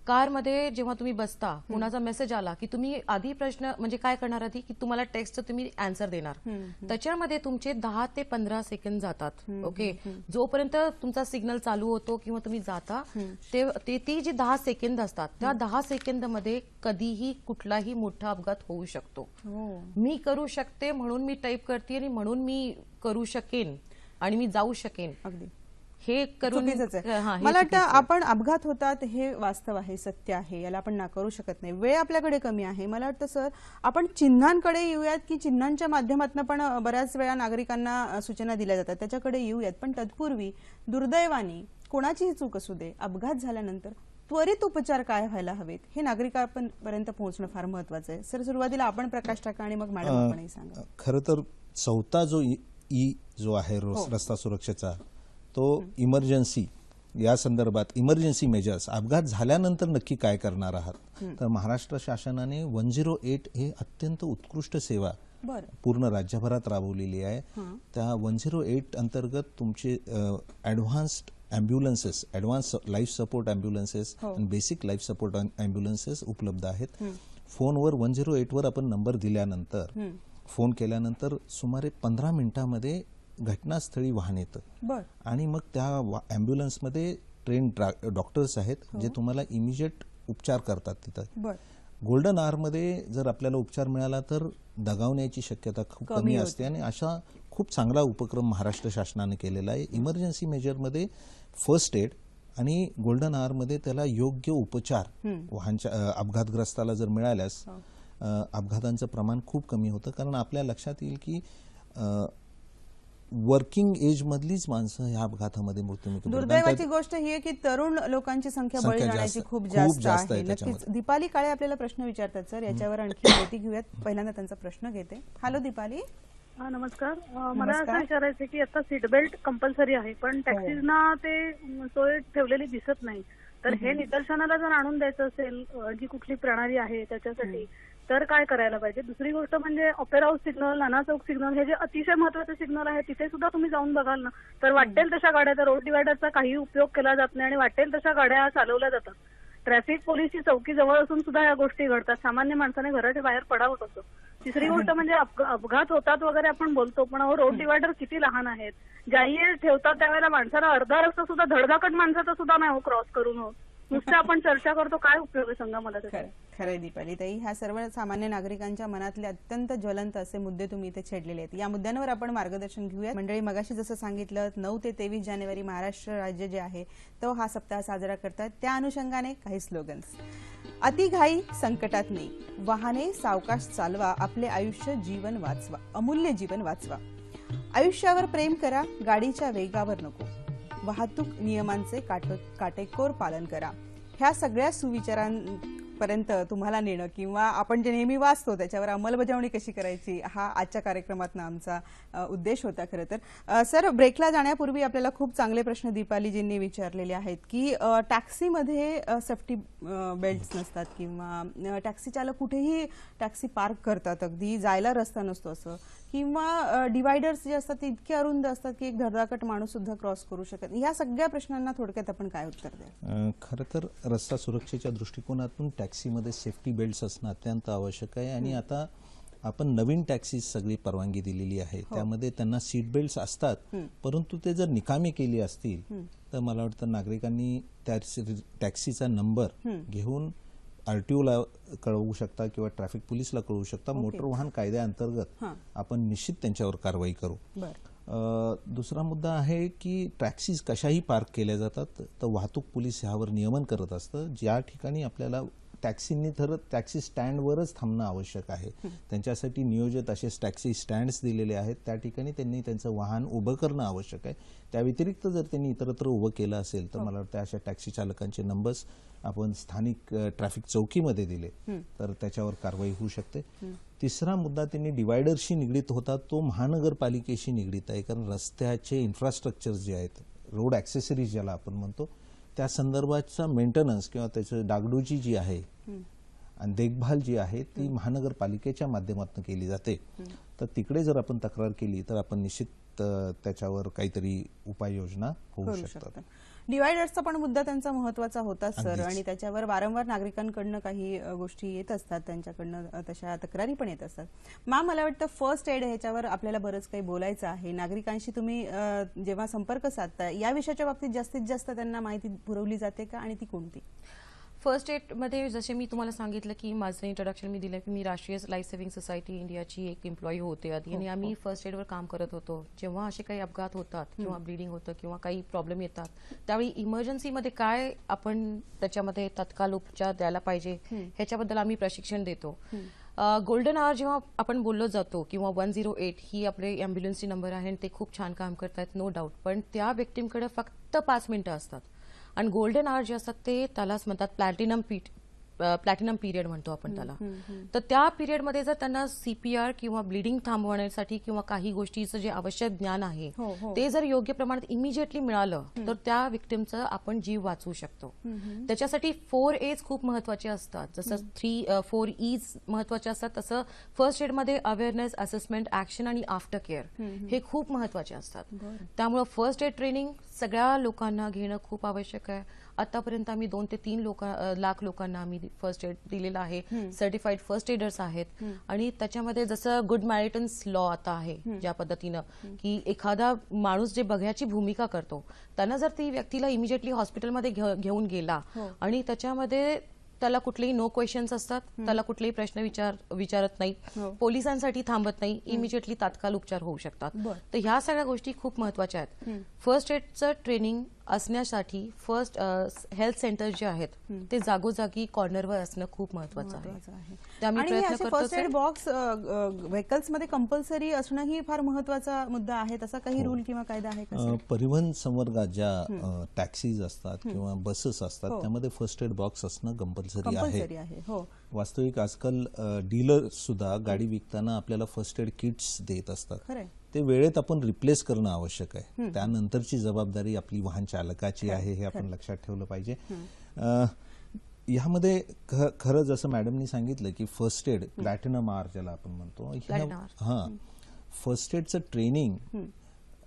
कारमध्ये जेव्हा तुम्ही बसता, कुणाचा मेसेज आला की तुम्ही आधी प्रश्न म्हणजे काय करणार आधी की तुम्हाला टेक्स्टचं तुम्ही आन्सर देणार, त्याच्यामध्ये तुमचे 10 ते 15 सेकंद जातात. ओके, जोपर्यंत तुमचा सिग्नल चालू होतो किंवा तुम्ही जाता ती जी 10 सेकंद असतात त्या 10 सेकंद मध्ये कधीही कुठलाही मोठा अपघात होऊ शकतो. मी करू शकते म्हणून मी टाईप करते आणि म्हणून मी करू शकेन आणि मी जाऊ शकेन, अगदी हे करून मला वाटतं आपण अपघात होतात हे वास्तव आहे, सत्य आहे, याला आपण नाकारू शकत नाही. वेळ आपल्याकडे कमी आहे. मला वाटतं सर आपण चिन्हांकडे येऊयात की चिन्हांच्या माध्यमातून पण बऱ्याच वेळा नागरिकांना सूचना दिल्या जातात, त्याच्याकडे येऊयात. पण तत्पूर्वी दुर्दैवाने कोणाचीही चूक असू दे, अपघात झाल्यानंतर त्वरित उपचार काय व्हायला हवेत हे नागरिकांपर्यंत पोहोचणं फार महत्वाचं आहे. सर, सुरुवातीला आपण प्रकाश टाका आणि मग मॅडम आपणही सांगा. खरं तर 4था जो ई जो आहे रस्ता सुरक्षेचा तो इमर्जन्सी, या संदर्भात इमर्जन्सी मेजर्स, अपघात झाल्यानंतर नक्की काय करणार आहात. तर महाराष्ट्र शासनाने 108 हे अत्यंत उत्कृष्ट सेवा पूर्ण राज्यभरात राबवलेली आहे. त्या 108 अंतर्गत तुमचे advanced ambulances, advance life support ambulances आणि बेसिक लाईफ सपोर्ट ॲम्ब्युलन्सेस उपलब्ध आहेत. फोनवर 108 वर आपण नंबर दिल्यानंतर, फोन केल्यानंतर सुमारे 15 मिनिटांमध्ये घटनास्थळी वाहन येतं आणि मग त्या ॲम्ब्युलन्समध्ये ट्रेन डॉक्टर्स आहेत जे तुम्हाला इमिजिएट उपचार करतात तिथं. गोल्डन आवरमध्ये जर आपल्याला उपचार मिळाला तर दगावण्याची शक्यता खूप कमी असते आणि अशा खूप चांगला उपक्रम महाराष्ट्र शासनाने केलेला आहे. इमर्जन्सी मेजरमध्ये फर्स्ट एड आणि गोल्डन आवरमध्ये त्याला योग्य उपचार वाहनच्या अपघातग्रस्ताला जर मिळाल्यास अपघातांचं प्रमाण खूप कमी होतं. कारण आपल्या लक्षात येईल की वर्किंग एज मधलीच माणसं ह्या अपघातामध्ये मृत्युमुखी पडतात. दुर्दैवाची गोष्ट ही आहे की तरुण लोकांची संख्या बळी जाण्याची खूप जास्त आहे. नक्कीच. दीपाली काळे आपल्याला प्रश्न विचारतात सर, याच्यावर आणखी माहिती घेऊयात. पहिल्यांदा त्यांचा प्रश्न घेते. हॅलो दीपाली. नमस्कार. मला असं विचारायचं की आता सीट बेल्ट कंपल्सरी आहे पण टॅक्सीजना ते सोय ठेवलेली दिसत नाही, तर हे निदर्शनाला जर आणून द्यायचं असेल जी कुठली प्रणाली आहे त्याच्यासाठी तर काय करायला पाहिजे? दुसरी गोष्ट म्हणजे ऑपेरा हाऊस सिग्नल, नाना चौक सिग्नल हे जे अतिशय महत्वाचे सिग्नल आहे तिथे सुद्धा तुम्ही जाऊन बघाल ना तर वाटेल तशा गाड्या, तर रोड डिवायडरचा काही उपयोग केला जात नाही आणि वाटेल तशा गाड्या चालवल्या जातात. ट्रॅफिक पोलीसची चौकी जवळ असून सुद्धा या गोष्टी घडतात. सामान्य माणसाने घराच्या बाहेर पडावं कसं? तिसरी गोष्ट म्हणजे अपघात होतात वगैरे आपण बोलतो पण रोड डिवायडर किती लहान आहेत. ज्याही ठेवतात त्यावेळेला माणसाला अर्धा रस्ता सुद्धा धडधाकट माणसाचा सुद्धा नाही क्रॉस करून होत. नुसतं आपण चर्चा करतो, काय उपयोग आहे सांगा मला? खरंय दीपाली ताई, ह्या सर्व सामान्य नागरिकांच्या मनातले अत्यंत ज्वलंत असे मुद्दे तुम्ही इथे छेडलेले आहेत. या मुद्द्यांवर आपण मार्गदर्शन घेऊया. मंडळी, मगाशी जसं सांगितलं 9 ते 23 जानेवारी महाराष्ट्र राज्य जे आहे तो हा सप्ताह साजरा करतात. त्या अनुषंगाने काही स्लोगन्स. अतिघाई संकटात नाही, वाहने सावकाश चालवा, आपले आयुष्य जीवन वाचवा, अमूल्य जीवन वाचवा. आयुष्यावर प्रेम करा, गाडीच्या वेगावर नको, वाहतूक नियमांचे काटेकोर पालन करा. ह्या सगळ्या सुविचारांपर्यंत तुम्हाला नेणं किंवा आपण जे नेहमी वाचतो त्याच्यावर अंमलबजावणी कशी करायची हा आजच्या कार्यक्रमातनं आमचा उद्देश होता. खरं तर सर, ब्रेकला जाण्यापूर्वी आपल्याला खूप चांगले प्रश्न दीपालीजींनी विचारलेले आहेत की टॅक्सीमध्ये सेफ्टी बेल्ट्स नसतात किंवा टॅक्सी चालक कुठेही टॅक्सी पार्क करतात, अगदी जायला रस्ता नसतो असं, किंवा डिवायडर्स जे असतात ते इतके अरुंद असतात की एक धडधाकट माणूस सुद्धा क्रॉस करू शकत नाही. या सगळ्या प्रश्नांना थोडक्यात आपण काय उत्तर द्याल? खरं तर रस्ता सुरक्षेच्या दृष्टिकोनातून टॅक्सीमध्ये सेफ्टी बेल्ट्स असणं अत्यंत आवश्यक आहे आणि आता आपण नवीन टॅक्सीज सगळी परवानगी दिलेली आहे त्यामध्ये त्यांना सीट बेल्ट्स असतात, परंतु ते जर निकामी केली असतील तर मला वाटतं नागरिकांनी त्या टॅक्सीचा नंबर घेऊन आरटीओला कळवू शकता किंवा ट्रॅफिक पोलीसला कळवू शकता. मोटर वाहन कायद्याअंतर्गत आपण निश्चित त्यांच्यावर कारवाई करू. दुसरा मुद्दा आहे की टॅक्सीज कशाही पार्क केल्या जातात तर वाहतूक पोलीस ह्यावर नियमन करत असतं. ज्या ठिकाणी आपल्याला टॅक्सींनी तर टॅक्सी स्टँडवरच थांबणं आवश्यक आहे, त्यांच्यासाठी नियोजित असे टॅक्सी स्टँड्स दिलेले आहेत, त्या ठिकाणी त्यांनी त्यांचं वाहन उभं करणं आवश्यक आहे. त्या व्यतिरिक्त जर त्यांनी इतरत्र उभं केलं असेल तर मला वाटतं अशा टॅक्सी चालकांचे नंबर्स आपण स्थानिक ट्रॅफिक चौकीमध्ये दिले तर त्याच्यावर कारवाई होऊ शकते. तिसरा मुद्दा त्यांनी डिवायडरशी निगडीत होता तो महानगरपालिकेशी निगडीत आहे, कारण रस्त्याचे इन्फ्रास्ट्रक्चर जे आहेत, रोड ॲक्सेसरीज ज्याला आपण म्हणतो, त्या संदर्भाचा मेंटेनन्स किंवा त्याची डागडुजी जी आहे आणि देखभाल जी आहे ती महानगरपालिकेच्या माध्यमातून केली जाते. तर तिकडे जर आपण तक्रार केली तर आपण निश्चित त्याच्यावर काहीतरी उपाययोजना होऊ शकतात. डिवायडर्सचा पण मुद्दा त्यांचा महत्वाचा होता सर, आणि त्याच्यावर वारंवार नागरिकांकडनं काही गोष्टी येत असतात, त्यांच्याकडनं तशा तक्रारी पण येत असतात. मला वाटतं फर्स्ट एड ह्याच्यावर आपल्याला बरंच काही बोलायचं आहे. नागरिकांशी तुम्ही जेव्हा संपर्क साधता या विषयाच्या बाबतीत जास्तीत जास्त त्यांना माहिती पुरवली जाते का, आणि ती कोणती? फर्स्ट एडमध्ये जसे मी तुम्हाला सांगितलं की माझं इंट्रोडक्शन मी दिलं की मी राष्ट्रीय लाईफ सेव्हिंग सोसायटी इंडियाची एक एम्प्लॉई होते आधी, आणि आम्ही फर्स्ट एडवर काम करत होतो. जेव्हा असे काही अपघात होतात किंवा ब्लिडिंग होतं किंवा काही प्रॉब्लेम येतात त्यावेळी इमर्जन्सीमध्ये काय आपण त्याच्यामध्ये तत्काळ उपचार द्यायला पाहिजे ह्याच्याबद्दल आम्ही प्रशिक्षण देतो. गोल्डन आवर जेव्हा आपण बोललो जातो किंवा 108 ही आपले ॲम्ब्युलन्सची नंबर आहे आणि ते खूप छान काम करतात, नो डाऊट, पण त्या व्यक्तींकडे फक्त 5 मिनिटं असतात. आणि गोल्डन आवर जे असतात ते त्यालाच म्हणतात प्लॅटिनम प्लॅटिनम पिरियड म्हणतो आपण त्याला. तर त्या पिरियडमध्ये जर त्यांना CPR किंवा ब्लिडिंग थांबवण्यासाठी किंवा काही गोष्टीचं जे आवश्यक ज्ञान आहे ते जर योग्य प्रमाणात इमिजिएटली मिळालं तर त्या विक्टिमचा आपण जीव वाचवू शकतो. त्याच्यासाठी 4 A's खूप महत्वाचे असतात. जसं 4 E's महत्वाचे असतात तसं फर्स्ट एडमध्ये अवेअरनेस, असेसमेंट, ऍक्शन आणि आफ्टर केअर हे खूप महत्वाचे असतात. त्यामुळे फर्स्ट एड ट्रेनिंग सगळ्या लोकांना घेणं खूप आवश्यक आहे. आतापर्यंत आम्ही 2 ते 3 लाख लोकांना आम्ही फर्स्ट एड दिलेला आहे. सर्टिफाईड फर्स्ट एडर्स आहेत. आणि त्याच्यामध्ये जसं गुड मॅरिटन्स लॉ आता आहे ज्या पद्धतीनं की एखादा माणूस जे बघ्याची भूमिका करतो त्यांना जर ती व्यक्तीला इमिजिएटली हॉस्पिटलमध्ये घेऊन गेला आणि त्याच्यामध्ये त्याला कुठलेही नो क्वेश्चन्स असतात, त्याला कुठलेही प्रश्न विचारत नाही, पोलिसांसाठी थांबत नाही, इमिजिएटली तात्काळ उपचार होऊ शकतात. तर ह्या सगळ्या गोष्टी खूप महत्वाच्या आहेत. फर्स्ट एडचं ट्रेनिंग असण्यासाठी फर्स्ट हेल्थ सेंटर जे आहेत ते जागोजागी कॉर्नरवर असणं खूप महत्वाचं आहे. त्यामुळे प्रयत्न करतो. फर्स्ट एड बॉक्स व्हेकल्स मध्ये कंपल्सरी असणं ही फार महत्वाचा मुद्दा आहे. तसा काही रूल किंवा कायदा आहे का? परिवहन संवर्गात ज्या टॅक्सीज असतात किंवा बसेस असतात त्यामध्ये फर्स्ट एड बॉक्स असणं कंपल्सरी आहे. वास्तविक आजकाल डीलर सुद्धा गाडी विकताना आपल्याला फर्स्ट एड किट्स देत असतात. ते वेळेत आपण रिप्लेस करणं आवश्यक आहे. त्यानंतरची जबाबदारी आपली वाहन चालकाची आहे हे आपण लक्षात ठेवलं पाहिजे. यामध्ये खरं जसं मॅडमनी सांगितलं की फर्स्ट एड प्लॅटिनम आर ज्याला आपण म्हणतो, फर्स्ट एडचं ट्रेनिंग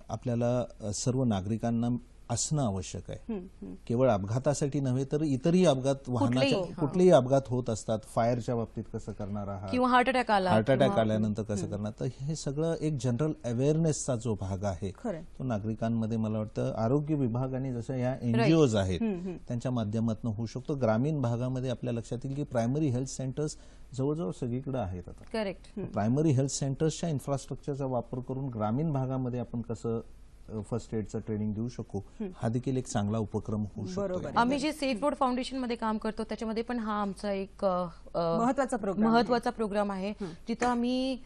आपल्याला सर्व नागरिकांना असणं आवश्यक आहे. केवळ अपघातासाठी नव्हे तर इतरही अपघात, वाहनाच्या कुठलेही अपघात होत असतात. फायरच्या बाबतीत कसं करणार आहात किंवा हार्ट अटॅक आल्यानंतर कसं करणार. तर हे सगळं एक जनरल अवेअरनेसचा जो भाग आहे तो नागरिकांमध्ये मला वाटतं आरोग्य विभाग आणि जसं या NGOज आहेत त्यांच्या माध्यमातून होऊ शकतो. ग्रामीण भागामध्ये आपल्या लक्षात येईल की प्रायमरी हेल्थ सेंटर्स जवळजवळ सगळीकडे आहेत आता. करेक्ट. प्रायमरी हेल्थ सेंटर्सच्या इन्फ्रास्ट्रक्चरचा वापर करून ग्रामीण भागामध्ये आपण कसं फर्स्ट एडचं ट्रेनिंग देऊ शकू हा देखील एक चांगला उपक्रम होऊ शकतो. आम्ही जे सेफ रोड फाउंडेशन मध्ये काम करतो त्याच्यामध्ये पण हा आमचा एक महत्वाचा प्रोग्राम आहे. जिथं आम्ही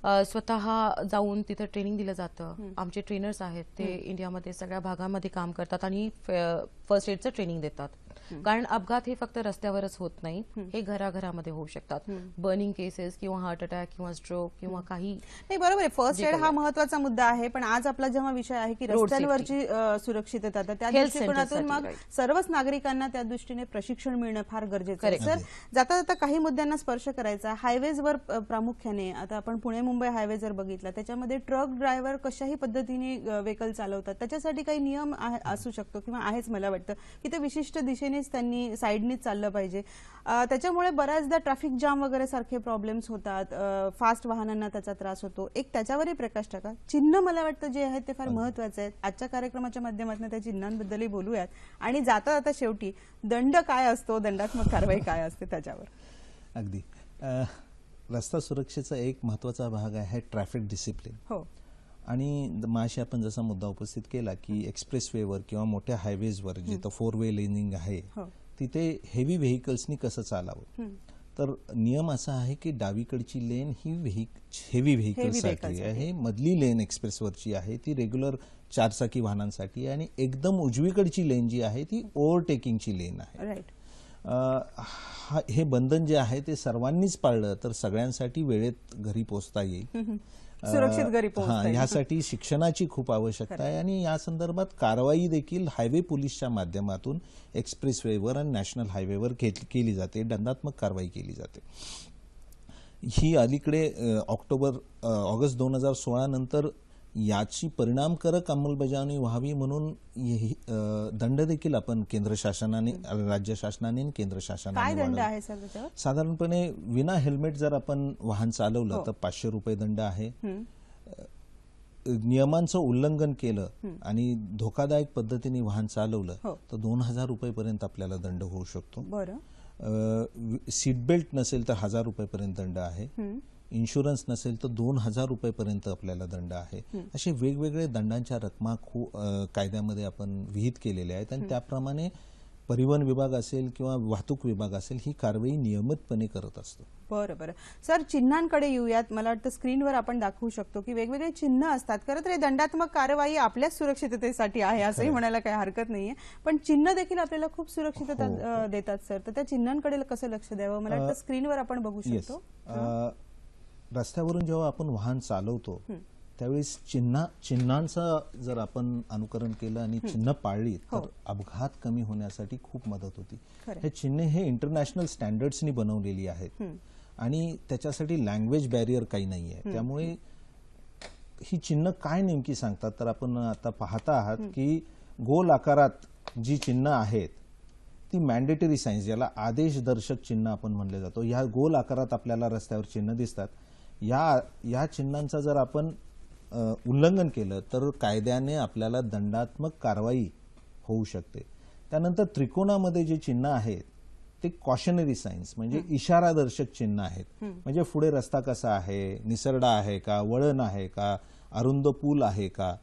स्वतः जाऊन तिथं ट्रेनिंग दिलं जातं. आमचे ट्रेनर्स आहेत ते इंडियामध्ये सगळ्या भागामध्ये काम करतात आणि फर्स्ट एडचं ट्रेनिंग देतात. कारण अपघात हे फक्त रस्त्यावरच होत नाही, हे घराघरामध्ये होऊ शकतात. बर्निंग केसेस किंवा हार्ट अटॅक किंवा स्ट्रोक किंवा काही नाही. बरोबर आहे, फर्स्ट एड हा महत्वाचा मुद्दा आहे. पण आज आपला जेव्हा विषय आहे की रस्त्यांवरची सुरक्षितता, तर त्या दृष्टिकोनातून मग सर्वच नागरिकांना त्या दृष्टीने प्रशिक्षण मिळणं फार गरजेचं आहे. सर, जाता जाता काही मुद्द्यांना स्पर्श करायचा. हायवेजवर प्रामुख्याने आता आपण पुणे मुंबई हायवे जर बघितला त्याच्यामध्ये ट्रक ड्रायव्हर कशाही पद्धतीने व्हेकल चालवतात त्याच्यासाठी काही नियम असू शकतो किंवा आहेच मला वाटतं की ते विशिष्ट दिशेने त्यांनी साईडनीच चाललं पाहिजे. त्याच्यामुळे बऱ्याचदा ट्रॅफिक जाम वगैरे सारखे प्रॉब्लेम्स होतात. फास्ट वाहनांना त्याचा त्रास होतो. एक त्याच्यावरही प्रकाश टाका. चिन्ह मला वाटतं जे आहेत ते फार महत्वाचे आहेत. आजच्या कार्यक्रमाच्या माध्यमातून त्या चिन्हांबद्दलही बोलूयात आणि जाता जाता शेवटी दंड काय असतो, दंडात्मक कारवाई काय असते त्याच्यावर. अगदी रस्ता सुरक्षेचा एक महत्वाचा भाग आहे ट्रॅफिक डिसिप्लिन. हो. आणि माशी आपण जसा मुद्दा उपस्थित केला की एक्सप्रेसवेवर किंवा मोठ्या हायवेजवर जिथं 4 वे लेनिंग आहे तिथे हेवी व्हेकल्सनी कसं चालावं. तर नियम असा आहे की डावीकडची लेन ही हेवी व्हेकल्ससाठी आहे, मधली लेन एक्सप्रेसवरची आहे ती रेग्युलर 4 चाकी वाहनांसाठी आहे आणि एकदम उजवीकडची लेन जी आहे ती ओव्हरटेकिंगची लेन आहे. हे बंधन जे आहे ते सर्वांनीच पाळलं तर सगळ्यांसाठी वेळेत घरी पोहोचता येईल, सुरक्षित घरी पोहोचता. यासाठी शिक्षणाची खूप आवश्यकता आहे आणि या संदर्भात कारवाई देखील हायवे पोलीसच्या माध्यमातून एक्सप्रेसवेवर आणि नॅशनल हायवेवर केली जाते. दंडात्मक कारवाई केली जाते. ही अलीकडे ऑगस्ट 2016 नंतर याची परिणामकारक अंमलबजावणी व्हावी म्हणून दंड देखील आपण केंद्र शासनाने, राज्य शासनाने आणि केंद्र शासनाने साधारणपणे विना हेल्मेट जर आपण वाहन चालवलं तर 500 रुपये दंड आहे. नियमांचं उल्लंघन केलं आणि धोकादायक पद्धतीने वाहन चालवलं तर 2000 रुपयेपर्यंत आपल्याला दंड होऊ शकतो. सीट बेल्ट नसेल तर 1000 रुपयेपर्यंत दंड आहे. इन्शुरन्स नसेल तर 2000 रुपयेपर्यंत आपल्याला दंड आहे. असे वेगवेगळे दंडांच्या रकमा कायद्यामध्ये आपण विहित केलेल्या आहेत आणि त्याप्रमाणे परिवहन विभाग असेल किंवा वाहतूक विभाग असेल ही कारवाई नियमितपणे करत असतो. बरं बरं सर, चिन्हांकडे येऊयात. मला वाटतं स्क्रीनवर आपण दाखवू शकतो की वेगवेगळे चिन्ह असतात. खरं तर दंडात्मक कारवाई आपल्याच सुरक्षिततेसाठी आहे असंही म्हणायला काही हरकत नाहीये, पण चिन्ह देखील आपल्याला खूप सुरक्षितता देतात सर. तर त्या चिन्हांकडे कसं लक्ष द्यावं? मला वाटतं स्क्रीनवर आपण बघू शकतो. रस्त्यावरून जेव्हा आपण वाहन चालवतो त्यावेळेस चिन्हांचं जर आपण अनुकरण केलं आणि चिन्ह पाळली तर अपघात कमी होण्यासाठी खूप मदत होती. हे चिन्ह हे इंटरनॅशनल स्टँडर्ड्सनी बनवलेली आहेत आणि त्याच्यासाठी लँग्वेज बॅरियर काही नाही आहे. त्यामुळे ही चिन्ह काय नेमकी सांगतात तर आपण आता पाहता आहात की गोल आकारात जी चिन्ह आहेत ती मॅन्डेटरी सायन्स, ज्याला आदेशदर्शक चिन्ह आपण म्हणले जातो, ह्या गोल आकारात आपल्याला रस्त्यावर चिन्ह दिसतात. या चिन्हांचा जर आपण उल्लंघन केलं तर कायद्याने आपल्याला दंडात्मक कारवाई होऊ शकते. त्यानंतर त्रिकोणामध्ये जे चिन्ह आहेत ते कॉशनरी सायन्स म्हणजे इशारादर्शक चिन्ह आहेत. म्हणजे पुढे रस्ता कसा आहे, निसरडा आहे का, वळण आहे का, अरुंद पूल आहे का,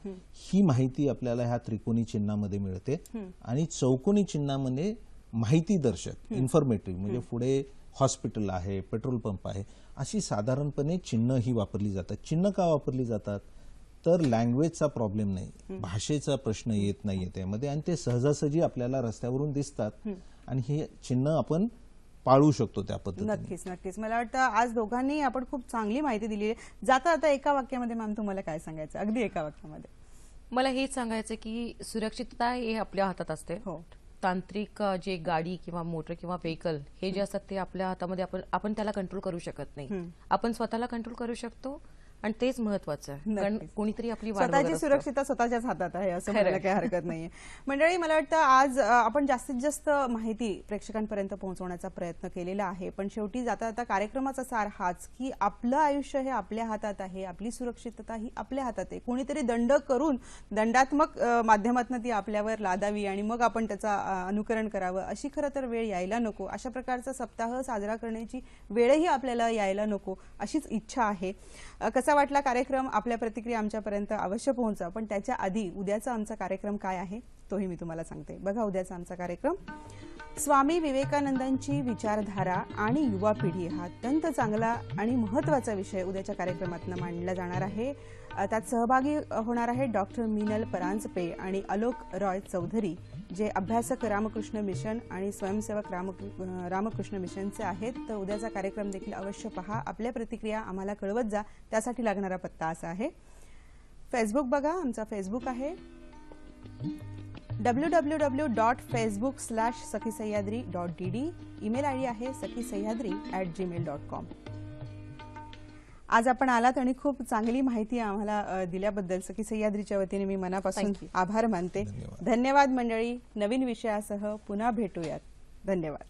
ही माहिती आपल्याला ह्या त्रिकोणी चिन्हामध्ये मिळते. आणि चौकोनी चिन्हामध्ये माहिती दर्शक इन्फॉर्मेटिव्ह म्हणजे पुढे हॉस्पिटल आहे, पेट्रोल पंप आहे, अशी साधारणपणे चिन्ह ही वापरली जातात. चिन्ह का वापरली जातात तर लँग्वेजचा प्रॉब्लेम नाही, भाषेचा प्रश्न येत नाहीये त्यामध्ये आणि ते सहजासहजी आपल्याला रस्त्यावरून दिसतात आणि हे चिन्ह आपण पाळू शकतो त्या पद्धतीने. नक्कीच नक्कीच. मला वाटतं आज दोघांनी आपण खूप चांगली माहिती दिली आहे. जाता आता एका वाक्यामध्ये मॅम तुम्हाला काय सांगायचं? अगदी एका वाक्यामध्ये. मला हेच सांगायचं की सुरक्षितता हे आपल्या हातात असते. तांत्रिक जे गाडी किंवा मोटर किंवा व्हेकल हे जे असतात ते आपल्या हातामध्ये आपण त्याला कंट्रोल करू शकत नाही. आपण स्वतःला कंट्रोल करू शकतो आणि तेच महत्वाचं आहे. कारण कोणीतरी आपली स्वतःची सुरक्षितता स्वतःच्याच हातात आहे असं म्हणायला काही हरकत नाहीये. मंडळी, मला वाटतं आज आपण जास्तीत जास्त माहिती प्रेक्षकांपर्यंत पोहोचवण्याचा प्रयत्न केलेला आहे, पण शेवटी जाता जाता कार्यक्रमाचा सार हाच की आपलं आयुष्य हे आपल्या हातात आहे, आपली सुरक्षितता ही आपल्या हातात आहे. कोणीतरी दंड करून दंडात्मक माध्यमातून ती आपल्यावर लादावी आणि मग आपण त्याचा अनुकरण करावं अशी खरं तर वेळ यायला नको. अशा प्रकारचा सप्ताह साजरा करण्याची वेळही आपल्याला यायला नको अशीच इच्छा आहे. कसा वाटला कार्यक्रम? आपल्या प्रतिक्रिया आमच्यापर्यंत अवश्य पोहोचा. पण त्याच्या आधी उद्याचा आमचा कार्यक्रम काय आहे तोही मी तुम्हाला सांगते. बघा, उद्याचा आमचा कार्यक्रम स्वामी विवेकानंदांची विचारधारा आणि युवा पिढी हा अत्यंत चांगला आणि महत्त्वाचा विषय उद्याच्या कार्यक्रमातून मांडला जाणार आहे. त्यात सहभागी होणार आहे डॉक्टर मीनल परांजपे आणि आलोक रॉय चौधरी, जे अभ्यासक रामकृष्ण मिशन आणि स्वयंसेवक रामकृष्ण मिशनचे आहेत. तर उद्याचा कार्यक्रम देखील अवश्य पहा. आपल्या प्रतिक्रिया आम्हाला कळवत जा. त्यासाठी लागणारा पत्ता असा आहे. फेसबुक बघा, आमचा फेसबुक आहे www.facebook/sakhisayadri.dd. ईमेल आयडी आहे sakhisayadri@gmail.com. आज आपण आलात आणि खूप चांगली माहिती आम्हाला दिल्याबद्दल सखी सह्याद्रीच्या वतीने मी मनापासून आभार मानते. धन्यवाद मंडळी. नवीन विषयासह पुन्हा भेटूयात. धन्यवाद.